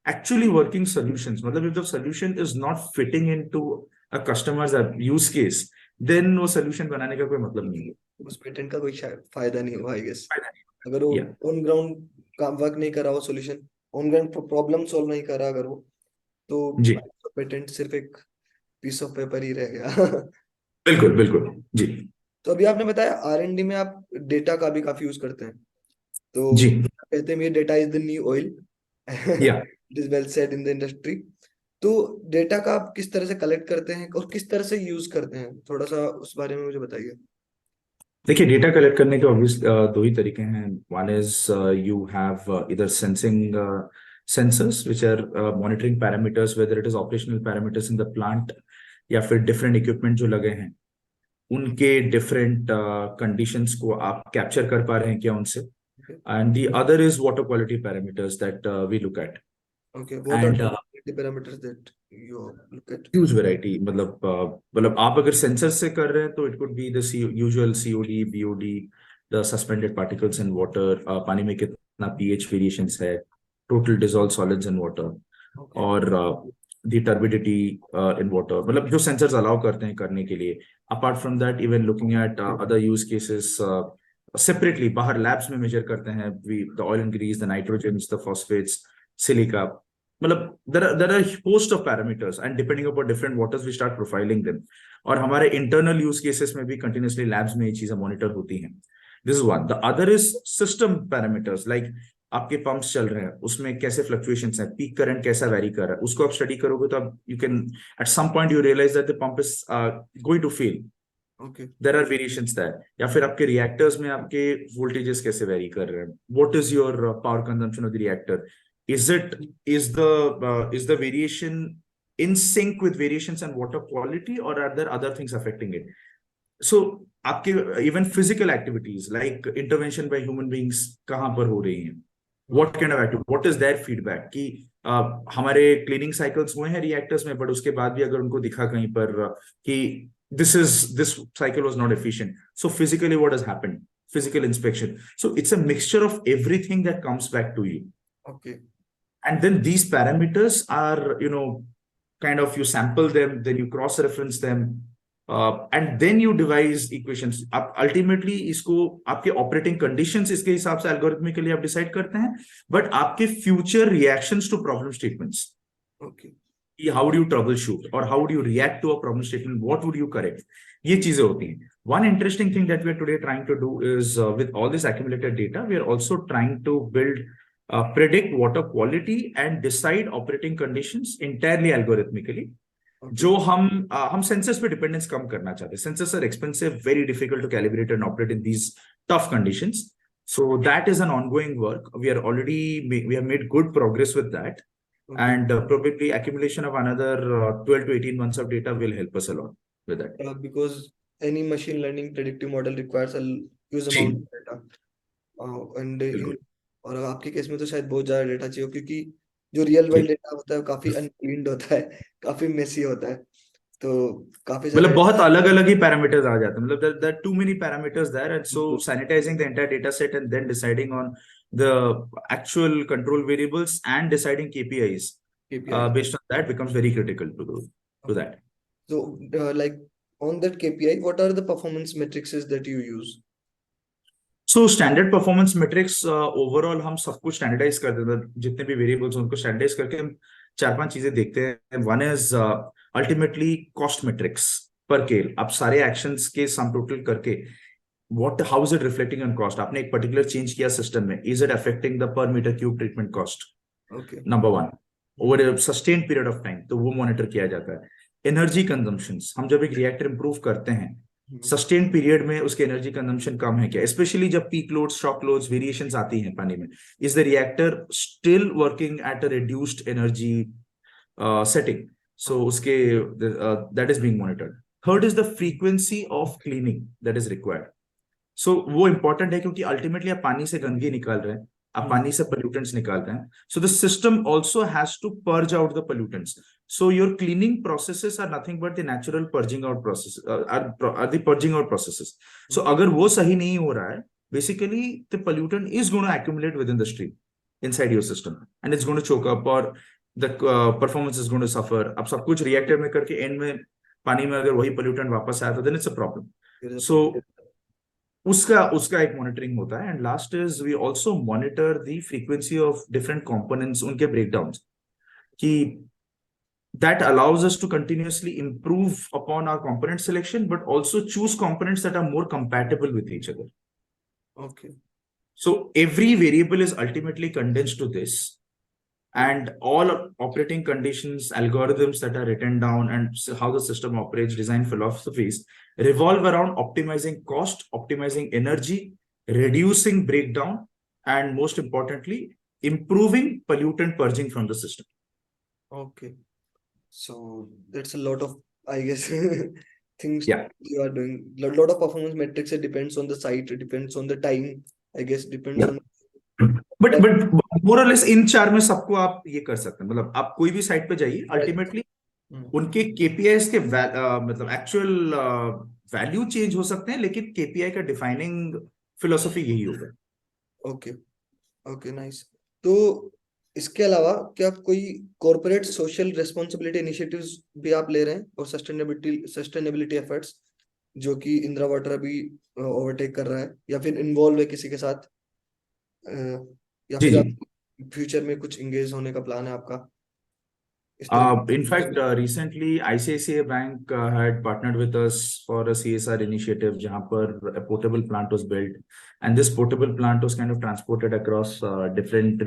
actually working solutions. Matlab if the solution is not fitting into a customer's use case, then वो solution बनाने का कोई मतलब नहीं है. उस patent का कोई फायदा नहीं होगा, आई गेस. अगर वो ऑन ग्राउंड काम वर्क नहीं कर रहा, वो solution on ground problem solve नहीं कर रहा अगर वो, तो पेटेंट सिर्फ एक पीस ऑफ पेपर ही रह गया. बिल्कुल जी. तो अभी आपने बताया R&D में आप डेटा का भी काफी यूज करते हैं, तो जी कहते हैं ये data is the new oil. It is well said in the industry. तो डेटा का आप किस तरह से कलेक्ट करते हैं और किस तरह से यूज करते हैं, थोड़ा सा उस बारे में मुझे बताइए. देखिए, डेटा कलेक्ट करने के ऑब्वियस 2 ही तरीके हैं. वन इज यू हैव इधर sensing sensors which are monitoring parameters, whether it is operational parameters in the plant या फिर different equipment जो लगे हैं उनके different conditions को आप capture कर पा रहे हैं क्या उनसे. And the other is water quality parameters that we look at. Okay, what are the parameters that you look at? Huge variety. मतलब आप अगर sensors से कर रहे हैं तो it could be the usual COD, BOD, the suspended particles in water, पानी में कितना pH variations है, total dissolved solids in water, or the turbidity in water. मतलब जो sensors allow करते हैं करने के लिए. Apart from that, even looking at other use cases separately, बाहर labs में measure करते हैं, the oil and grease, the nitrogens, the phosphates, silica. मतलब there are a host of parameters, and depending upon different waters, we start profiling them. और हमारे internal use cases में भी continuously labs में ये चीजें monitor होती हैं. This is one. The other is system parameters, like आपके पंप्स चल रहे हैं उसमें कैसे फ्लक्चुएशंस हैं, पीक करंट कैसा वेरी कर रहा है, उसको आप स्टडी करोगे तो आप you can at some point you realise that the pump is going to fail, okay there are variations that. या फिर आपके रिएक्टर्स में आपके वोल्टेजेस कैसे वेरी कर रहे हैं, what is your power consumption of the reactor, is it is the variation in sync with variations and water quality, or are there other things affecting it? So आपके even physical activities like intervention by human beings कहाँ पर हो रही हैं, what kind of activity, what is their feedback कि हमारे cleaning cycles हुए हैं reactors में, but उसके बाद भी अगर उनको दिखा कहीं पर कि this cycle was not efficient, so physically what has happened, physical inspection. So it's a mixture of everything that comes back to you, okay and then these parameters are, you know, kind of you sample them, then you cross reference them, and then you devise equations. आप ultimately इसको आपके operating conditions इसके हिसाब से algorithmically आप decide करते हैं, but आपके future reactions to problem statements, okay how would you troubleshoot or how would you react to a problem statement, what would you correct, ये चीजें होती हैं. One interesting thing that we are today trying to do is with all this accumulated data, we are also trying to build predict water quality and decide operating conditions entirely algorithmically, okay जो हम sensors पे dependence कम करना चाहते हैं. Sensors are expensive, very difficult to calibrate and operate in these tough conditions. So that is an ongoing work. We have made good progress with that, okay and probably accumulation of another 12 to 18 months of data will help us a lot with that. because any machine learning predictive model requires a huge जी, amount of data. And बिल्कुल. इन और आपके case में तो शायद बहुत ज्यादा डेटा चाहिए क्योंकि जो रियल वर्ल्ड ठीक. डेटा होता है वो काफी अनक्लीन्ड होता है, काफी मेसी होता है, तो काफी मतलब सारे बहुत अलग अलग ही पैरामीटर्स आ जाते हैं, मतलब there are too many parameters there, and so sanitizing the entire data set and then deciding on the actual control variables and deciding KPIs KPI. based on that becomes very critical to do to Okay. that. So, like on that KPI, what are the performance metrics that you use? So standard performance matrix overall हम सब कुछ standardise कर देते हैं, जितने भी variables उनको standardise करके हम चार पांच चीजें देखते हैं. One is ultimately cost metrics पर केल, आप सारे एक्शंस के सम टोटल करके what how is it reflecting on cost, आपने एक पर्टिकुलर चेंज किया सिस्टम में, is it affecting the per metre cube treatment cost, Okay. Number one, over sustain period of time, तो वो मॉनिटर किया जाता है. एनर्जी कंजम्पशंस, हम जब एक रिएक्टर इंप्रूव करते हैं सस्टेन पीरियड में उसके एनर्जी कंजम्पशन कम है क्या, स्पेशली जब peak loads shock loads variations आती हैं पानी में, is the reactor still working at a reduced energy setting, so उसके that is being monitored. Third is the frequency of cleaning that is required. So वो important है क्योंकि ultimately आप पानी से गंदगी निकाल रहे हैं, आप पानी से पोल्यूटेंट्स निकाल रहे हैं, so the system also has to purge out the pollutants. So your cleaning processes are nothing but the natural purging out process, are the purging out processes. So अगर वो सही नहीं हो रहा है, basically the pollutant is going to accumulate within the stream inside your system, and it's going to choke up, or the performance is going to suffer. अब सब कुछ reactor में करके end में पानी में अगर वही pollutant वापस आया तो then it's a problem. There is a So problem. उसका एक मॉनिटरिंग होता है. And last is we also monitor the frequency of different components, उनके ब्रेकडाउन्स, कि that allows us to continuously improve upon our component selection, but also choose components that are more compatible with each other. Okay. So every variable is ultimately condensed to this, and all operating conditions, algorithms that are written down, and how the system operates, design philosophies revolve around optimizing cost, optimizing energy, reducing breakdown, and most importantly, improving pollutant purging from the system. Okay. So that's a lot of, I guess, things Yeah. you are doing. Lot of performance metrics. It depends on the site. It depends on the time. I guess depends Yeah. on. But more और less in चार में सबको आप ये कर सकते हैं, मतलब आप कोई भी साइट पे जाइए, अल्टीमेटली उनके केपीआईस के मतलब एक्चुअल वैल्यू चेंज हो सकते हैं, लेकिन केपीआई का डिफाइनिंग फिलोसफी यही होगा. ओके. Okay, nice. तो इसके अलावा क्या कोई कॉर्पोरेट सोशल रिस्पॉन्सिबिलिटी इनिशिएटिव्स भी आप ले रहे हैं, और सस्टेनेबिलिटी एफर्ट्स जो कि इंदिरा वाटर अभी ओवरटेक कर रहा है, या फिर इन्वॉल्व है किसी के साथ, या जी फिर जी. आप फ्यूचर में कुछ इंगेज होने का प्लान है आपका इस तरह In fact, recently ICICI Bank had partnered with us for a CSR initiative, जहाँ पर a portable plant was built, and this portable plant was kind of transported across different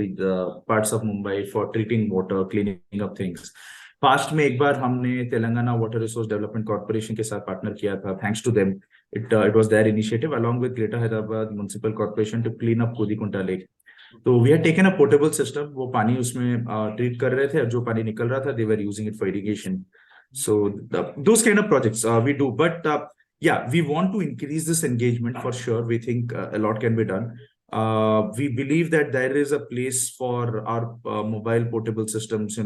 parts of Mumbai for treating water, cleaning up things. पास्ट में एक बार हमने Telangana water resource development corporation के साथ partner किया था. Thanks to them, it was their initiative along with Greater Hyderabad Municipal Corporation to clean up Kodikunta Lake. तो we had taken a portable system. वो पानी उसमें ट्रीट कर रहे थे और जो पानी निकल रहा था they were using it for irrigation. So those kind of projects we do, but yeah, we want to increase this engagement for sure. We think a lot can be done. We believe that there is a place for our mobile portable systems,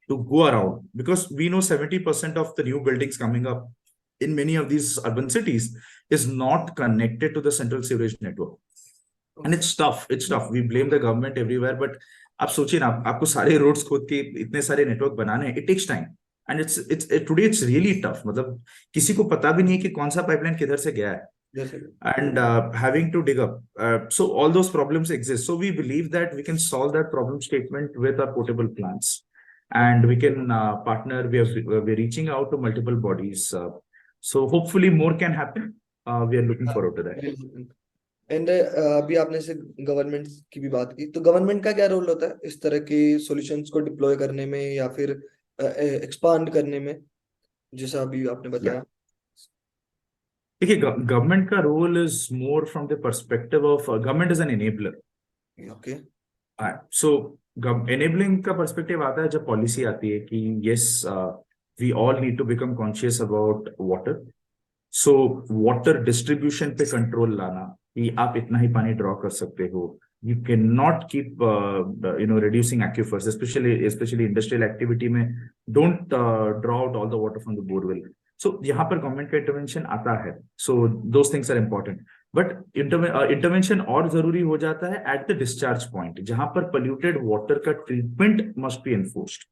to go around, because we know 70% of the new buildings coming up in many of these urban cities is not connected to the central sewage network. And it's tough. We blame the government everywhere, but आप सोचिए ना, आपको सारे roads खोद के इतने सारे network बनाने, it takes time and today it's really tough. मतलब किसी को पता भी नहीं है कि कौन सा पाइपलाइन किधर से गया है, and having to dig up. So all those problems exist. So we believe that we can solve that problem statement with our portable plants, and we can partner. We're reaching out to multiple bodies. So hopefully more can happen. We are looking forward to that. And अभी आपने से government की भी बात की, तो government का क्या रोल होता है इस तरह के सॉल्यूशंस को डिप्लॉय करने में या फिर एक्सपांड करने में, जैसा अभी आपने बताया? देखिए, गवर्नमेंट का role is more from the perspective of government is an enabler. Okay. So enabling का पर्सपेक्टिव आता है जब पॉलिसी आती है कि yes, we all need to become conscious about water. So water distribution पे कंट्रोल लाना कि आप इतना ही पानी ड्रॉ कर सकते हो. You can not keep reducing aquifers, especially industrial activity में. Don't draw out all the water from the borewell. So यहाँ पर गवर्नमेंट का इंटरवेंशन आता है. So those things are important, but intervention और जरूरी हो जाता है एट द डिस्चार्ज पॉइंट, जहां पर पोल्यूटेड वाटर का treatment must be enforced.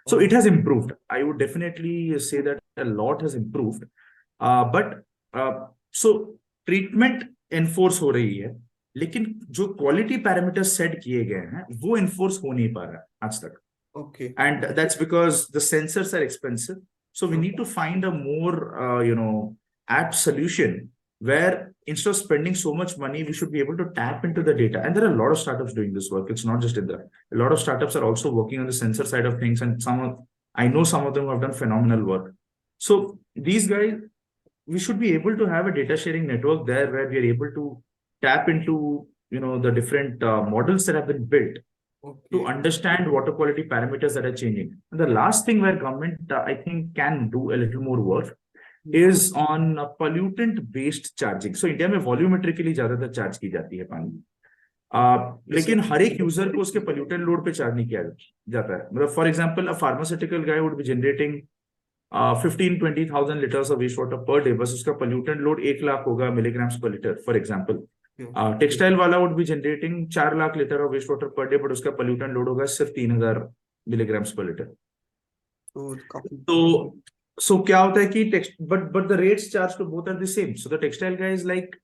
So it has improved. I would definitely say that a lot has improved. But so treatment enforce हो रही है, लेकिन जो क्वालिटी पैरामीटर्स सेट किए गए हैं वो enforce हो नहीं पा रहा है आज तक. Okay. And that's because the sensors are expensive. So we need to find a more apt solution where instead of spending so much money, we should be able to tap into the data. And there are a lot of startups doing this work. It's not just Indra. A lot of startups are also working on the sensor side of things, and I know some of them have done phenomenal work. So these guys, we should be able to have a data sharing network there where we are able to tap into the different models that have been built to understand water quality parameters that are changing. And the last thing where government I think can do a little more work is on pollutant based charging. So India में वॉल्यूमेट्रिकली ज्यादातर charge की जाती है पानी, लेकिन हर एक user को उसके पोल्यूटेंट लोड पे चार्ज नहीं किया जाता है. मतलब for example, a pharmaceutical guy would be generating 15-20,000 liters of waste water per day, बस उसका पोल्यूटेंट लोड 1 लाख होगा milligrams per litre for example. Textile वाला would be generating 4 lakh litre of waste water per day, but उसका pollutant load होगा सिर्फ 3,000 milligrams per litre. तो so क्या होता है कि but the rates charged to both are the same. So the textile guy is like,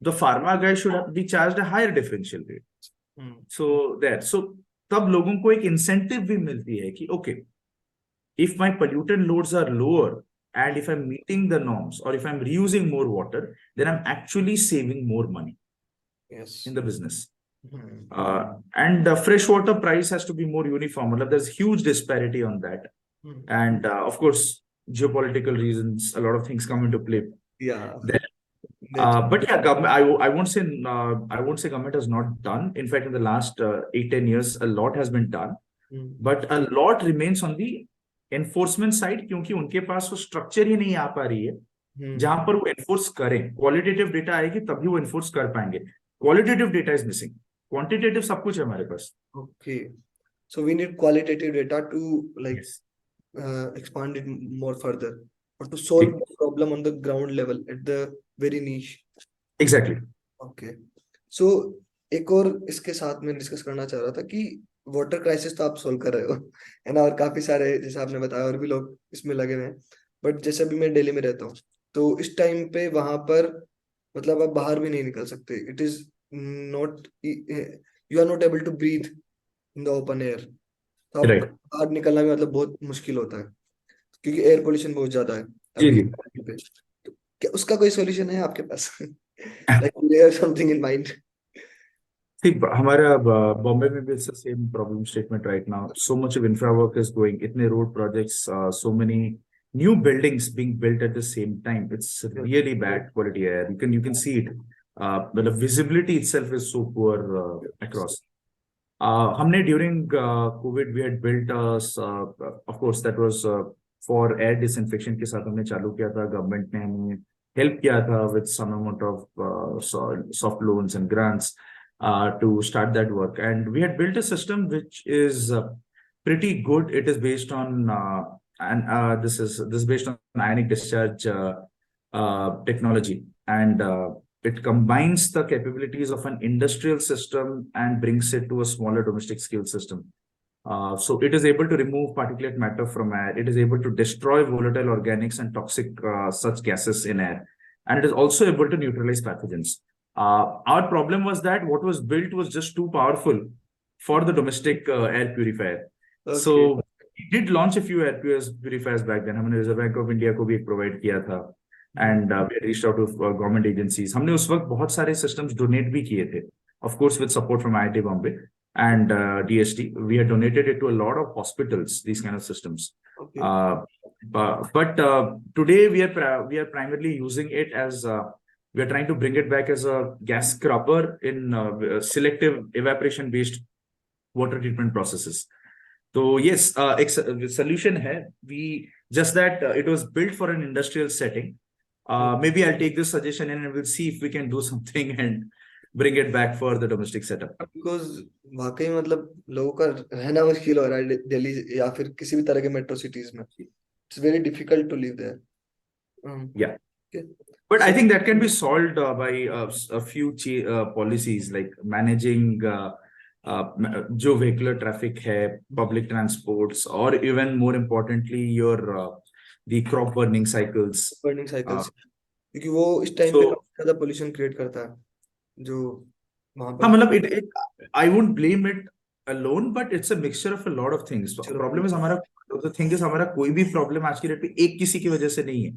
the pharma guy should be charged a higher differential rate. So तब लोगों को एक इंसेंटिव भी मिलती है कि okay, if my pollutant loads are lower and if I'm meeting the norms or if I'm reusing more water, then I'm actually saving more money in the business. And the freshwater price has to be more uniform. There's huge disparity on that. And of course, geopolitical reasons, a lot of things come into play. But yeah, government, I won't say government has not done. In fact, in the last 8-10 years, a lot has been done. But a lot remains on the enforcement side, क्योंकि उनके पास वो structure ही नहीं आ पा रही है जहां पर वो एनफोर्स करें. क्वालिटेटिव डेटा आएगी तभी वो एनफोर्स कर पाएंगे. Qualitative data is missing, quantitative सब कुछ है हमारे पास. Okay, so we need qualitative data to like expand it more further or to solve the problem on the ground level at the very niche. Exactly. Okay, so एक और इसके साथ में discuss करना चाह रहा था कि वाटर क्राइसिस तो आप सोल्व कर रहे हो है ना, और काफी सारे जैसे आपने बताया और भी लोग इसमें लगे हुए हैं. बट जैसे अभी मैं दिल्ली में रहता हूँ, तो इस टाइम पे वहां पर मतलब आप बाहर भी नहीं निकल सकते. It is not, you are not able to breathe in the open air. तो आपको राइट। बाहर निकलना भी मतलब बहुत मुश्किल होता है, क्योंकि एयर पोल्यूशन बहुत ज्यादा है जी अभी जी। पे। तो क्या उसका कोई सॉल्यूशन है आपके पास? Like you have something in mind? See, हमारा बॉम्बे में भी it's the same problem statement right now. So much of infra work is going. इतने road projects, so many new buildings being built at the same time. It's really bad quality air. You can see it. The visibility itself is so poor across. हमने during COVID we had built of course that was for air disinfection के साथ हमने चालू किया था. Government ने हमें help किया था with some amount of soft loans and grants to start that work. And we had built a system which is pretty good. It is based on this is based on ionic discharge technology, and it combines the capabilities of an industrial system and brings it to a smaller domestic scale system. So it is able to remove particulate matter from air. It is able to destroy volatile organics and toxic such gases in air. And it is also able to neutralize pathogens. Our problem was that what was built was just too powerful for the domestic air purifier. Okay. So we did launch a few air purifiers back then. हमने reserve bank of India को भी provide किया था. And we reached out to government agencies. हमने उस वक्त बहुत सारे systems donate भी किए थे. Of course, with support from IIT Bombay and DST, we had donated it to a lot of hospitals, these kind of systems. Okay. But today we are primarily using it as we are trying to bring it back as a gas scrubber in selective evaporation based water treatment processes. So yes, solution hai. We just that it was built for an industrial setting. Maybe I'll take this suggestion and we'll see if we can do something and bring it back for the domestic setup. Because वाकई मतलब लोगों का रहना मुश्किल हो रहा है दिल्ली या फिर किसी भी तरह के मेट्रो सिटीज में. It's very difficult to live there. Yeah. But I think that can be solved by a few policies like managing जो vehicular traffic है, public transports, or even more importantly your the crop burning cycles. Burning cycles, क्योंकि वो इस time पे So काफी ज्यादा pollution create करता है जो वहां हाँ पर. मतलब it I won't blame it alone, but it's a mixture of a lot of things. Problem is हमारा the thing is हमारा कोई भी problem आज की डेट पे एक किसी की वजह से नहीं है.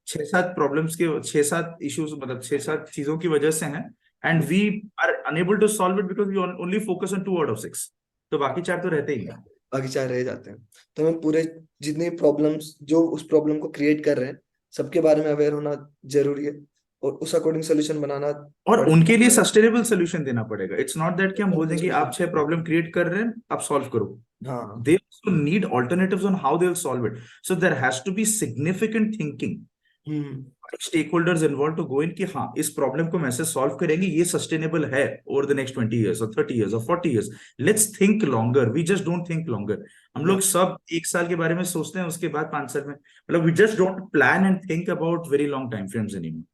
6-7 प्रॉब्लम्स के 6-7 इश्यूज मतलब 6-7 चीजों की वजह से हैं. And we are unable to solve it because we only focus on 2 out of 6. तो बाकी 4 तो रहते ही हैं. बाकी चार रह जाते हैं. तो हमें पूरे जितनी प्रॉब्लम्स जो उस प्रॉब्लम को क्रिएट कर रहे हैं सबके बारे में अवेयर होना जरूरी है और उस अकॉर्डिंग सोल्यूशन बनाना. और उनके लिए सस्टेनेबल सोल्यूशन देना पड़ेगा. इट्स नॉट दैट कि हम बोल देंगे आप 6 प्रॉब्लम क्रिएट कर रहे हैं आप सॉल्व करो. हाँ. They also need alternatives on how they'll solve it. So there has to be significant thinking. Stakeholders involved to go in कि हाँ इस प्रॉब्लम को हम ऐसे सॉल्व करेंगे, ये सस्टेनेबल है over the next 20 years or 30 years or 40 years. Let's think longer. We just don't think longer. हम लोग सब 1 साल के बारे में सोचते हैं उसके बाद 5 साल में मतलब we just don't plan and think about very long time frames anymore.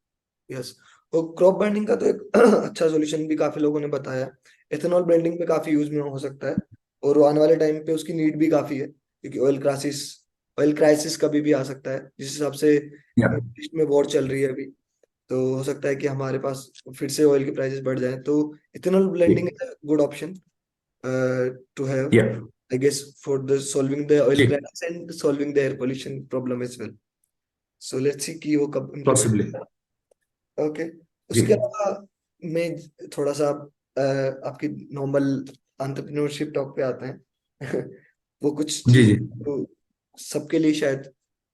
Yes. और क्रॉप बाइंडिंग का तो एक अच्छा सॉल्यूशन भी काफी लोगों ने बताया. एथेनॉल ब्लेंडिंग पे काफी यूज में हो सकता है और वो आने वाले टाइम पे उसकी नीड भी काफी है, क्योंकि ऑयल क्राइसिस कभी भी आ सकता है जिस हिसाब से देश में वॉर चल रही है अभी. तो हो सकता है कि हमारे पास फिर से ऑयल के प्राइसेस बढ़ जाएं. तो ethanol blending is a good option to have, I guess, for the solving the oil crisis and solving the air pollution problem as well. So let's see कि वो कब Possibly. ओके. उसके अलावा मैं थोड़ा सा आपकी नॉर्मल एंटरप्रेन्योरशिप टॉक पे आते हैं. वो कुछ जी चीजें जी. तो सबके लिए शायद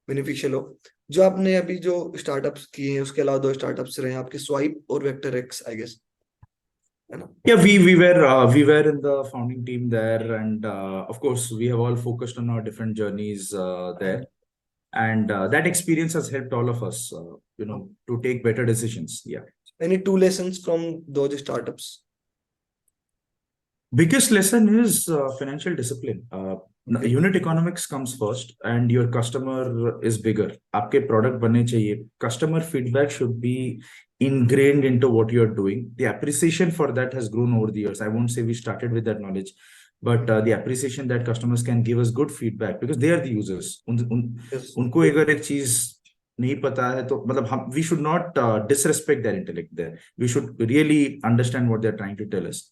बेनिफिशियल हो. जो आपने अभी जो स्टार्टअप्स किए हैं उसके अलावा 2 स्टार्टअप्स रहे हैं आपके, स्वाइप और वेक्टर एक्स, आई गेस, है ना? Yeah, we were in the founding team there, and of course we have all focused on our different journeys there. And that experience has helped all of us to take better decisions. Yeah. Any 2 lessons from those startups? Biggest lesson is financial discipline. Okay. Unit economics comes first, and your customer is bigger. आपके product बनने चाहिए. Customer feedback should be ingrained into what you're doing. The appreciation for that has grown over the years. I won't say we started with that knowledge, but the appreciation that customers can give us good feedback because they are the users. Yes. उनको अगर एक चीज नहीं पता है तो मतलब हम we should not disrespect their intellect there. We should really understand what they're trying to tell us.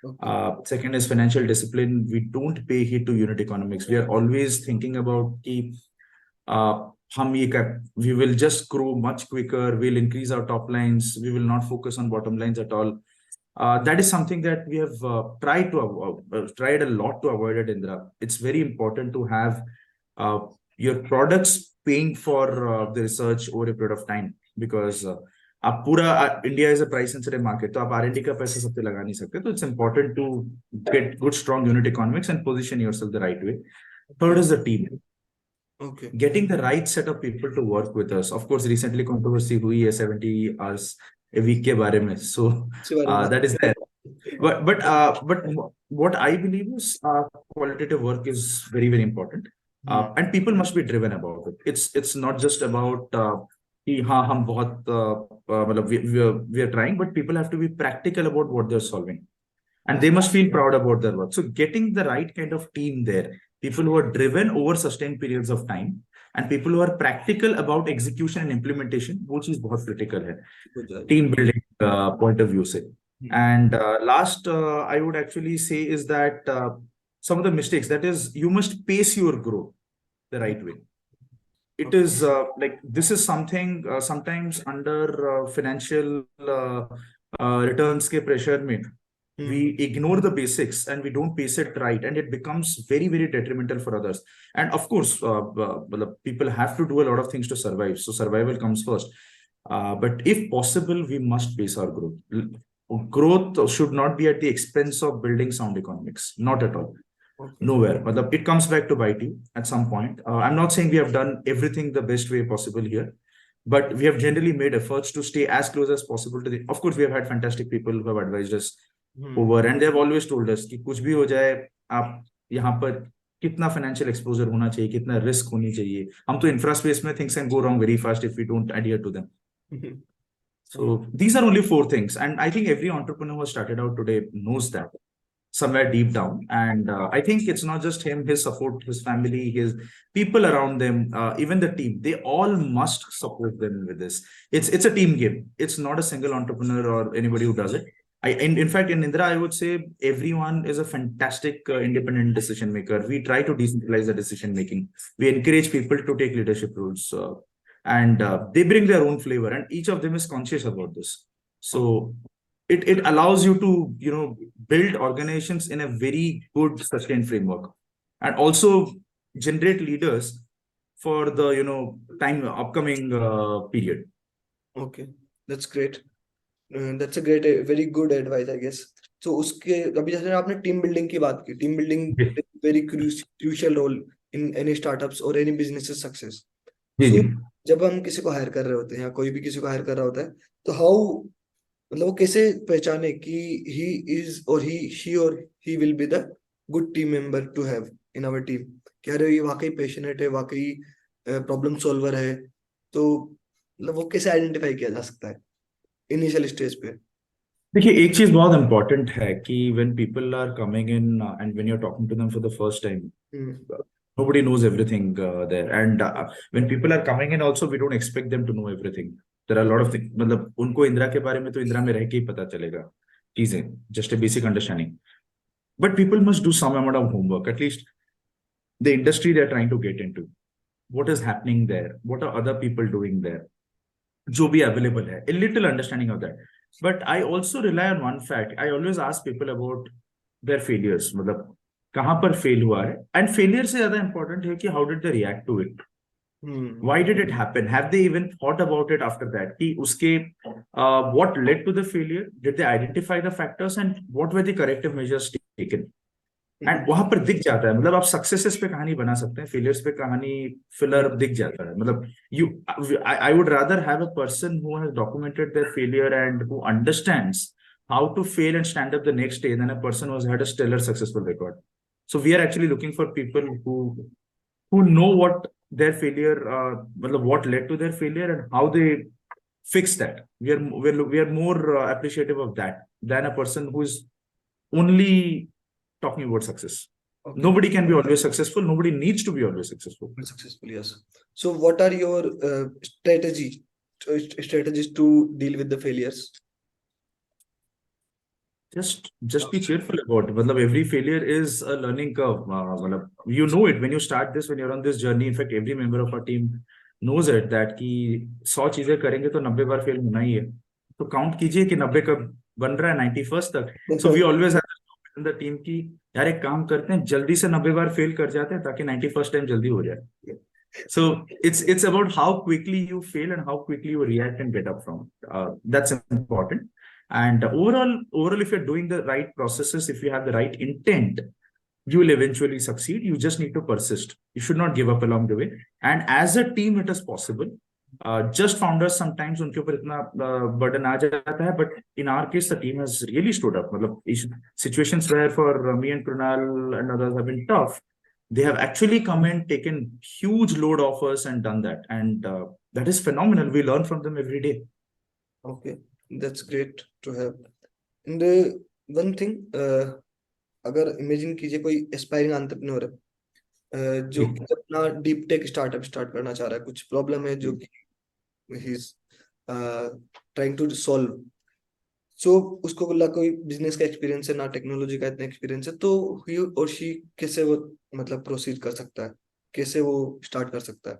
Okay. Second is financial discipline. We don't pay heed to unit economics. We are always thinking about कि हम ये कर, we will just grow much quicker. We'll increase our top lines. We will not focus on bottom lines at all. That is something that we have tried a lot to avoid at Indra. It's very important to have uh, your products paying for the research over a period of time, because आप पूरा India is a price sensitive market, तो आप are and D का पैसा सब पे लगा नहीं सकते. तो it's important to get good strong unit economics and position yourself the right way. Third is the team. Okay. Getting the right set of people to work with us. Of course, recently controversy हुई है 70 hours a week के बारे में. So इसी बारे में that is there. But what I believe is qualitative work is very, very important. And people must be driven about it. It's not just about कि हाँ हम बहुत मतलब we are trying, but people have to be practical about what they're solving, and they must feel proud about their work. So getting the right kind of team there, people who are driven over sustained periods of time, and people who are practical about execution and implementation, वो चीज बहुत critical है team building point of view से. And last I would actually say is that some of the mistakes, that is, you must pace your growth the right way. It is like this is something sometimes under financial returns ke pressure mein we ignore the basics and we don't pace it right, and it becomes very, very detrimental for others. And of course people have to do a lot of things to survive, so survival comes first. But if possible, we must pace our growth. Growth should not be at the expense of building sound economics, not at all. Nowhere. But it comes back to bite you at some point. I'm not saying we have done everything the best way possible here, but we have generally made efforts to stay as close as possible to the. Of course, we have had fantastic people who have advised us over, and they have always told us कि कुछ भी हो जाए, आप यहाँ पर कितना financial exposure होना चाहिए, कितना risk होनी चाहिए. हम तो infra space में things can go wrong very fast if we don't adhere to them. So these are only 4 things, and I think every entrepreneur who has started out today knows that somewhere deep down. And I think it's not just him, his support, his family, his people around them, even the team, they all must support them with this. It's a team game. It's not a single entrepreneur or anybody who does it. In fact, in Indra, I would say everyone is a fantastic independent decision maker. We try to decentralize the decision making. We encourage people to take leadership roles, and they bring their own flavor, and each of them is conscious about this. So it allows you to build organizations in a very good sustained framework, and also generate leaders for the time upcoming period. Okay, that's great. That's a great, very good advice, I guess. So उसके अभी जैसे आपने team building की बात की, team building very crucial role in any startups or any business success. So जब हम किसी को हायर कर रहे होते हैं या कोई भी किसी को हायर कर रहा होता है, तो हाउ मतलब वो कैसे पहचाने कि he is or she or he will be the good team member to have in our team, कि अरे ये वाकई पैशनेट है, वाकई प्रॉब्लम सॉल्वर है, तो मतलब वो कैसे आइडेंटिफाई किया जा सकता है इनिशियल स्टेज पे? देखिए, एक चीज बहुत इंपॉर्टेंट है कि when people are coming in and when you're talking to them for the first time, nobody knows everything there, and when people are coming in also, we don't expect them to know everything. There are a lot of things, मतलब उनको इंदिरा के बारे में तो इंदिरा में रह के ही पता चलेगा चीजें, just a basic understanding. But people must do some amount of homework, at least the industry they're trying to get into, what is happening there, what are other people doing there, जो भी available है, a little understanding of that. But I also rely on one fact. I always ask people about their failures, मतलब कहाँ पर fail हुआ है, and failure से ज़्यादा important है कि how did they react to it. Why did it happen? Have they even thought about it after that? कि उसके what led to the failure? Did they identify the factors, and what were the corrective measures taken? And वहां पर दिख जाता है, मतलब आप successes पे कहानी बना सकते हैं, फेलियर्स पे कहानी फिलर दिख जाता है. मतलब you I would rather have a person who has documented their failure and who understands how to fail and stand up the next day then a person who has had a stellar successful record. So we are actually looking for people who know what their failure मतलब what led to their failure and how they fix that. We are more appreciative of that than a person who is only talking about success. Okay. Nobody can be always successful. Nobody needs to be always successful. Yes. So what are your strategies to deal with the failures? just be cheerful about it. मतलब every failure is a learning curve. मतलब you know it when you start this, when you're on this journey. In fact, every member of our team knows it that कि 100 चीजें करेंगे तो 90 बार fail होना ही है. तो count कीजिए कि 90 कब बन रहा है, 91st तक. So we always have in the team की यार एक काम करते हैं, जल्दी से 90 बार फेल कर जाते हैं ताकि 91st टाइम जल्दी हो जाए. So it's about how quickly you fail and how quickly you react and get up from it. That's important. And overall, if you're doing the right processes, if you have the right intent, you will eventually succeed. You just need to persist. You should not give up along the way. And as a team, it is possible. Just founders sometimes उनके ऊपर इतना burden आ जाता है, but in our case, the team has really stood up. मतलब situations where for me and Krunal and others have been tough, they have actually come and taken huge load off us and done that, and that is phenomenal. We learn from them every day. Okay, that's great to have. And one thing, अगर imagine कीजिए कोई aspiring entrepreneur है जो ठीक. कि अपना deep tech startup start करना चाह रहा है, कुछ प्रॉब्लम है जो कि he is trying to solve. So उसको ना कोई बिजनेस का एक्सपीरियंस है ना टेक्नोलॉजी का इतना एक्सपीरियंस है, तो ही और शी कैसे वो मतलब प्रोसीड कर सकता है, कैसे वो स्टार्ट कर सकता है?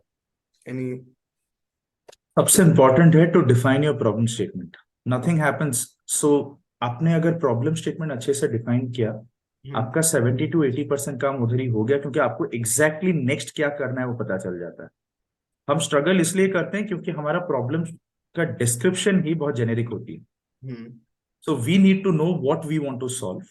एनी सबसे इम्पोर्टेंट है to define your problem statement. Nothing happens. So आपने अगर प्रॉब्लम स्टेटमेंट अच्छे से डिफाइन किया, आपका 70 to 80% काम उधर ही हो गया, क्योंकि आपको एग्जैक्टली नेक्स्ट क्या करना है वो पता चल जाता है. हम स्ट्रगल इसलिए करते हैं क्योंकि हमारा प्रॉब्लम का डिस्क्रिप्शन ही बहुत जेनेरिक होती है. So we need to know what we want to solve,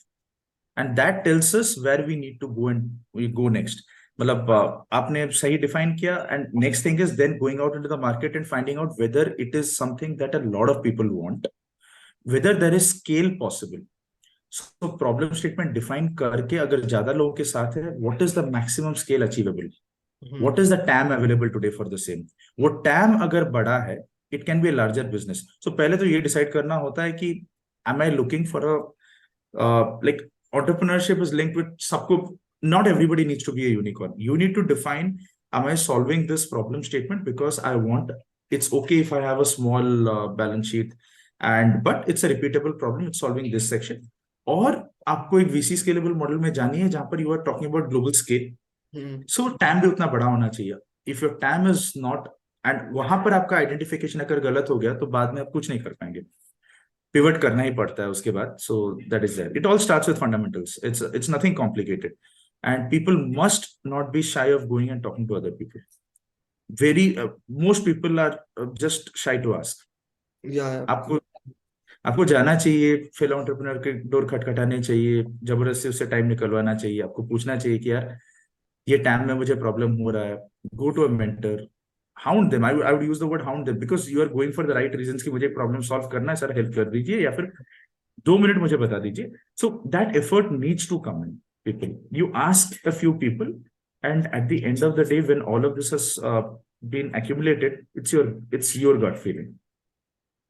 and that tells us where we need to go and we go next. मतलब आपने सही डिफाइन किया, and next thing is then going out into the market and finding out whether it is something that a lot of people want, whether there is scale possible. So problem statement define करके अगर ज्यादा लोगों के साथ है, what is the maximum scale achievable, what is the TAM available today for the same. वो TAM अगर बड़ा है, it can be a larger business. So पहले तो ये डिसाइड करना होता है कि am I looking for a like entrepreneurship is linked with सबको, not everybody needs to be a unicorn. You need to define, am I solving this problem statement because I want, it's okay if I have a small balance sheet, and but it's a repeatable problem, it's solving this section. और आपको एक VC scalable model में जानी है जहां पर you are talking about global scale. So TAM भी उतना बड़ा होना चाहिए. If your TAM is not, and वहां पर आपका आइडेंटिफिकेशन अगर गलत हो गया तो बाद में आप कुछ नहीं कर पाएंगे, पिवट करना ही पड़ता है उसके बाद. So that is there. It all starts with fundamentals. It's nothing complicated, and people must not be shy of going and talking to other people. Very most people are just shy to ask. आपको आपको जाना चाहिए, fellow entrepreneur के door खटखटाने चाहिए, जबरदस्ती उससे time निकलवाना चाहिए. आपको पूछना चाहिए कि यार ये टाइम में मुझे प्रॉब्लम हो रहा है. Go to a mentor, hound them. I would use the word hound them, because you are going for the right reasons कि मुझे प्रॉब्लम सॉल्व करना है सर, हेल्प कर दीजिए, या फिर 2 मिनट मुझे बता दीजिए. So that effort needs to come in people. You ask a few people, and at the end of the day when all of this has been accumulated, it's your gut feeling.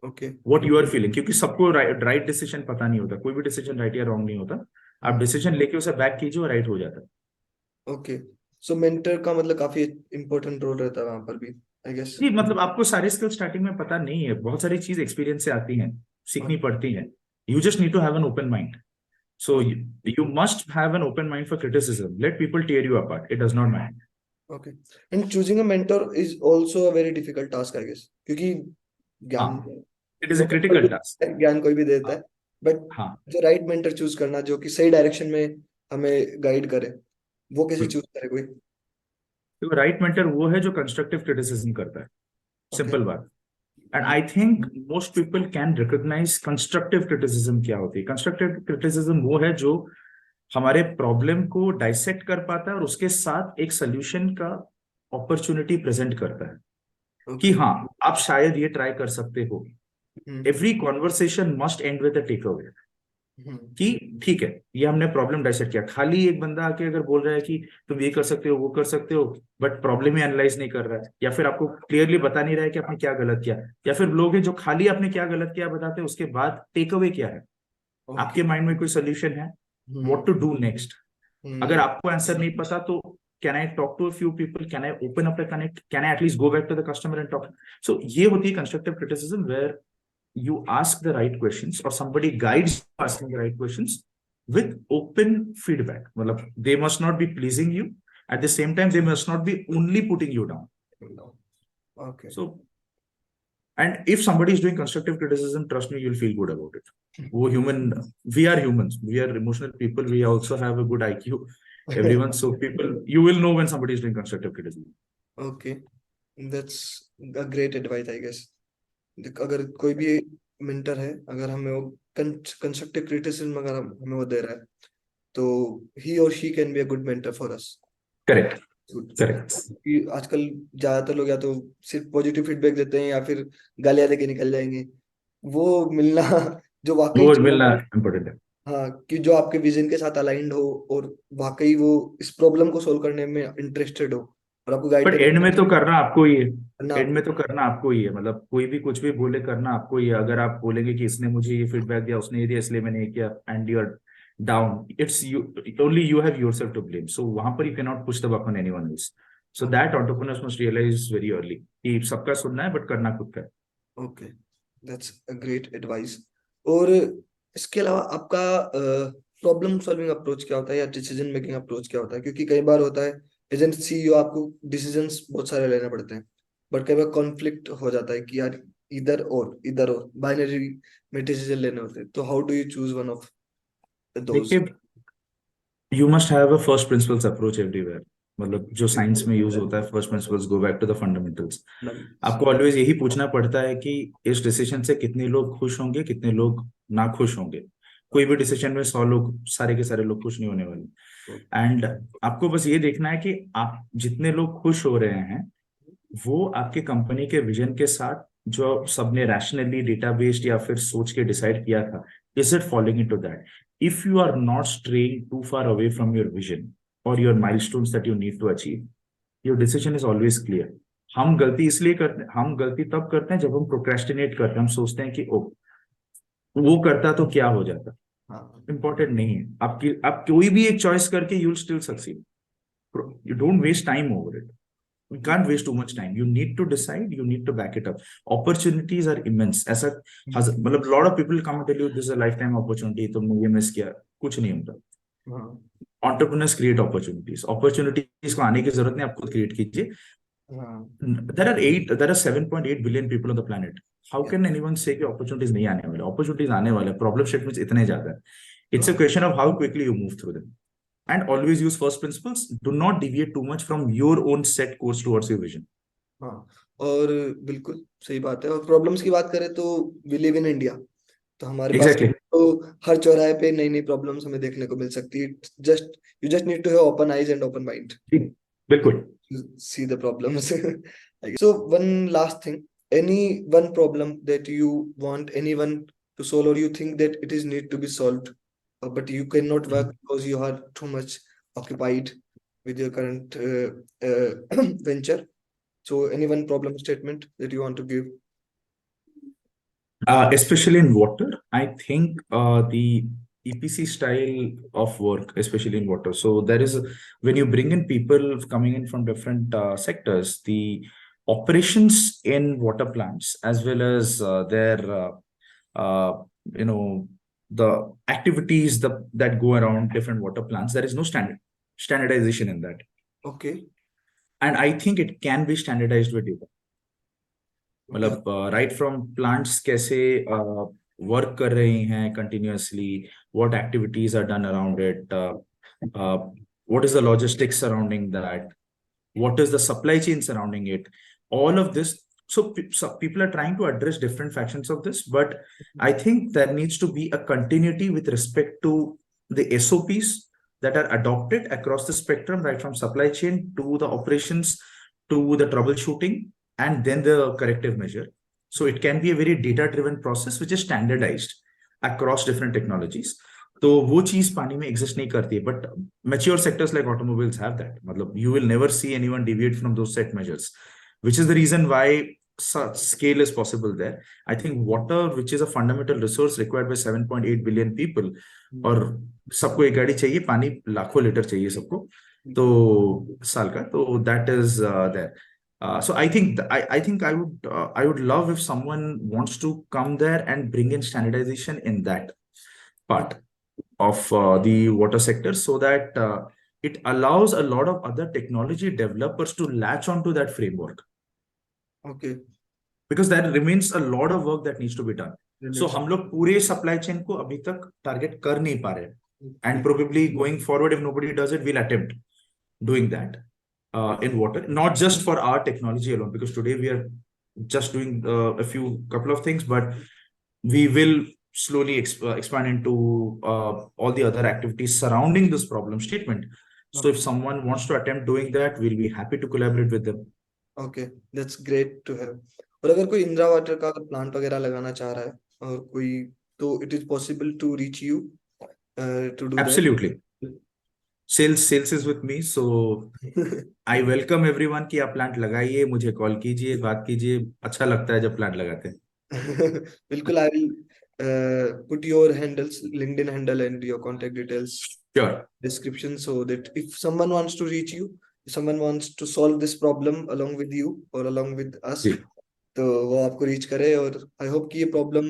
Okay, what you are feeling, क्योंकि सबको right decision पता नहीं होता. कोई भी decision right या wrong नहीं होता. आप डिसीजन लेके उसे बैक कीजिए और राइट हो जाता है. ओके. सो मेंटर का मतलब काफी इंपॉर्टेंट रोल रहता है वहां पर भी, आई गेस. जी, मतलब आपको सारे स्किल स्टार्टिंग में पता नहीं है. बहुत सारी चीज एक्सपीरियंस से आती हैं, सीखनी पड़ती हैं. You just need to have an open mind. So you must have an open mind for criticism. Let people tear you apart. It does not matter. Okay. And choosing a mentor is also a very difficult task, I guess. क्योंकि ज्ञान It is a critical task. ज्ञान कोई भी देता है, but हाँ, जो right mentor choose करना जो कि सही डायरेक्शन में हमें गाइड करे, वो कैसे चूज करे कोई? तो राइट मेंटर वो है जो कंस्ट्रक्टिव क्रिटिसिज्म करता है. सिंपल बात. And I think most people can recognise constructive criticism क्या होती है. कंस्ट्रक्टिव क्रिटिसिज्म वो है जो हमारे प्रॉब्लम को डाइसेक्ट कर पाता है और उसके साथ एक सोल्यूशन का अपॉर्चुनिटी प्रेजेंट करता है कि हाँ आप शायद ये ट्राई कर सकते हो. Every conversation must end with a takeaway कि ठीक है, ये हमने प्रॉब्लम डाइसेक्ट किया. खाली एक बंदा आके अगर बोल रहा है कि तुम ये कर सकते हो, वो कर सकते हो, बट प्रॉब्लम ही एनालाइज नहीं कर रहा है, या फिर आपको क्लियरली बता नहीं रहा है कि आपने क्या गलत किया, या फिर लोग हैं जो खाली आपने क्या गलत किया बताते हैं, उसके बाद टेक अवे क्या है, आपके माइंड में कोई सोल्यूशन है, व्हाट टू डू नेक्स्ट. अगर आपको आंसर नहीं पता तो can I talk to a few people, can I open up a connect, can I at least go back to the customer and talk. So ये होती है constructive criticism, where you ask the right questions or somebody guides you asking the right questions with open feedback. मतलब they must not be pleasing you. At the same time, they must not be only putting you down. No. Okay. So, and if somebody is doing constructive criticism, trust me, you'll feel good about it. वो human, we are humans, we are emotional people, we also have a good IQ, everyone. So people, you will know when somebody is doing constructive criticism. Okay, that's a great advice, I guess. अगर कोई भी mentor है, अगर हमें वो constructive criticism अगर हमें वो दे रहा है, तो ही और she can be a good mentor for us. Correct. Correct. कि आजकल ज्यादातर लोग या तो सिर्फ पॉजिटिव फीडबैक देते हैं या फिर गालियां देके निकल जाएंगे. वो मिलना जो वाकई वो मिलना important है. हाँ, कि जो आपके विजन के साथ अलाइंड हो और वाकई वो इस प्रॉब्लम को सोल्व करने में इंटरेस्टेड हो और आपको गाइड बट एंड में तो करना आपको ही है. करना एंड में तो करना आपको ही है. मतलब कोई भी कुछ भी बोले, करना आपको ही है. अगर आप बोलेंगे कि इसने मुझे ये फीडबैक दिया, उसने ये दिया, इसलिए मैंने ये किया, and you are down, it's you, only you have yourself to blame. So वहां पर you can not push the buck on anyone else. So that entrepreneurs must realise very early कि सबका सुनना है बट करना खुद का है. Okay, that's a great advice. और इसके अलावा आपका प्रॉब्लम सॉल्विंग अप्रोच क्या होता है या डिसीजन मेकिंग अप्रोच क्या होता है? क्योंकि कई बार होता है एज एन सीईओ आपको डिसीजंस बहुत सारे लेने पड़ते हैं, बट कई बार कॉन्फ्लिक्ट हो जाता है कि यार इधर और बाइनरी में डिसीजन लेने होते हैं. तो how do you choose one of those? देखिए, you must have a first principles approach everywhere. मतलब जो साइंस में यूज होता है, first principles, go back to the fundamentals. आपको ऑलवेज यही पूछना पड़ता है कि इस डिसीजन से कितने लोग खुश होंगे, कितने लोग ना खुश होंगे. कोई भी डिसीजन में 100 लोग, सारे के सारे लोग खुश नहीं होने वाले. एंड आपको बस ये देखना है कि आप जितने लोग खुश हो रहे हैं वो आपके कंपनी के विजन के साथ, जो सबने रैशनली डेटा बेस्ड या फिर सोच के डिसाइड किया था, is it following into that. If you are not straying too far away from your vision और your milestones that you need to achieve, your decision is always clear. हम गलती इसलिए करते हैं, हम गलती तब करते हैं जब हम प्रोक्रेस्टिनेट करते हैं. हम सोचते हैं कि ओ, वो करता तो क्या हो जाता. इंपॉर्टेंट नहीं है. आप कोई भी एक चॉइस करके you will still succeed. You don't waste time over it. You can't waste too much time. You need to decide. You need to back it up. Opportunities are immense. ऐसा मतलब lot of people come and tell you this is a lifetime opportunity. तुमने ये miss किया. कुछ नहीं होता. Entrepreneurs create opportunities. Opportunities को आने की जरूरत नहीं, आप खुद create कीजिए. There are 7.8 billion people on the planet. How can anyone say कि opportunities नहीं आने वाले? Opportunities आने वाले. Problem statements इतने ज्यादा है. It's a question of how quickly you move through them. And always use first principles. Do not deviate too much from your own set course towards your vision. हाँ, और बिल्कुल सही बात है. और प्रॉब्लम्स की बात करें तो वी लिव इन इंडिया, तो हमारे पास Exactly. तो हर चौराहे पे नई नई प्रॉब्लम्स हमें देखने को मिल सकती है. You just need to have open eyes and open mind. बिल्कुल. See the problems. So one last thing, any one problem that you want anyone to solve or you think that it is need to be solved, but you cannot work because you are too much occupied with your current venture. So any one problem statement that you want to give? Especially in water, I think the EPC style of work, especially in water. So there is, when you bring in people coming in from different sectors, the operations in water plants as well as their, you know, the activities that go around different water plants, there is no standardization in that. Okay. And I think it can be standardized with data. मतलब right from plants कैसे work कर रही हैं continuously, what activities are done around it, what is the logistics surrounding that, what is the supply chain surrounding it, all of this. So people are trying to address different factions of this, but I think there needs to be a continuity with respect to the SOPs that are adopted across the spectrum, right from supply chain to the operations to the troubleshooting and then the corrective measure. So it can be a very data driven process which is standardized across different technologies. तो वो चीज पानी में exist नहीं करती है, but mature sectors like automobiles have that. मतलब you will never see anyone deviate from those set measures, which is the reason why scale is possible there. I think water, which is a fundamental resource required by 7.8 billion people, और सबको एक गाड़ी चाहिए, पानी लाखों litre चाहिए सबको तो साल का, तो that is there. So I would love if someone wants to come there and bring in standardization in that part of the water sector, so that it allows a lot of other technology developers to latch onto that framework, Okay. because that remains a lot of work that needs to be done. So Remains. हम लोग पूरे supply chain को अभी तक target कर नहीं पा रहे, and probably going forward, if nobody does it, we'll attempt doing that in water, not just for our technology alone, because today we are just doing a couple of things, but we will slowly expand into all the other activities surrounding this problem statement. So if someone wants to attempt doing that, we'll be happy to collaborate with them. Okay, that's great to have. और अगर कोई Indira water का plant वगैरह लगाना चाह रहा है और कोई, तो it is possible to reach you to do Absolutely. Sales is with me, so I welcome everyone कि आप प्लांट लगाइए, मुझे कॉल कीजिए, बात कीजिए, अच्छा लगता है जब प्लांट लगाते हैं। बिल्कुल, I will put your handles, LinkedIn handle and your contact details Sure. description, so that if someone wants to reach you, if someone wants to solve this problem along with you or along with us, जी, तो वो आपको reach करे। और आई hope कि ये problem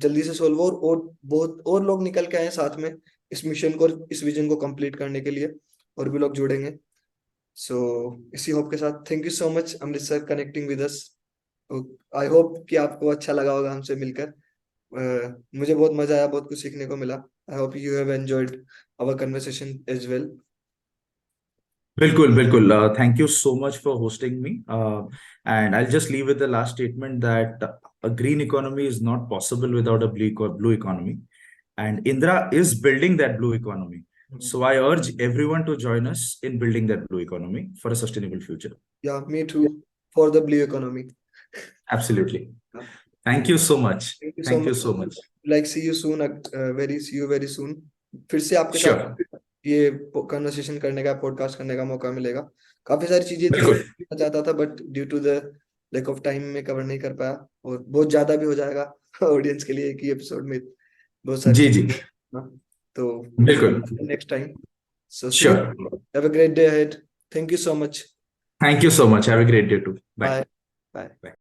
जल्दी से solve हो और बहुत और लोग निकल के आए साथ में इस मिशन को, इस विजन को कंप्लीट करने के लिए, और भी लोग जुड़ेंगे। सो इसी होप के साथ thank you so much Amrit sir connecting with us. I hope कि आपको अच्छा लगा होगा हमसे मिलकर। मुझे बहुत मजा आया, बहुत कुछ सीखने को मिला। I hope you have enjoyed our conversation as well. बिल्कुल बिल्कुल। Thank you so much for hosting me. And I'll just leave with the last statement that a green economy is not possible without a blue economy. And Indra is building that blue economy. So I urge everyone to join us in building that blue economy for a sustainable future. Yeah, me too, for the blue economy. Absolutely. Thank you so much. Thank you so Thank you much. so much. Like see you soon, see you very soon. फिर से आपके Sure. साथ ये conversation करने का, podcast करने का मौका मिलेगा। काफी सारी चीजें थी बिल्कुल। मैं चाहता था, but due to the lack of time में कवर नहीं कर पाया, और बहुत ज्यादा भी हो जाएगा ऑडियंस के लिए एक ही एपिसोड में बहुत सारी जी जी, चीजें ना। तो बिल्कुल। Next time. So see you, Sure. Have a great day ahead. Thank you so much. Thank you so much. Have a great day too. Bye. Bye bye. Bye.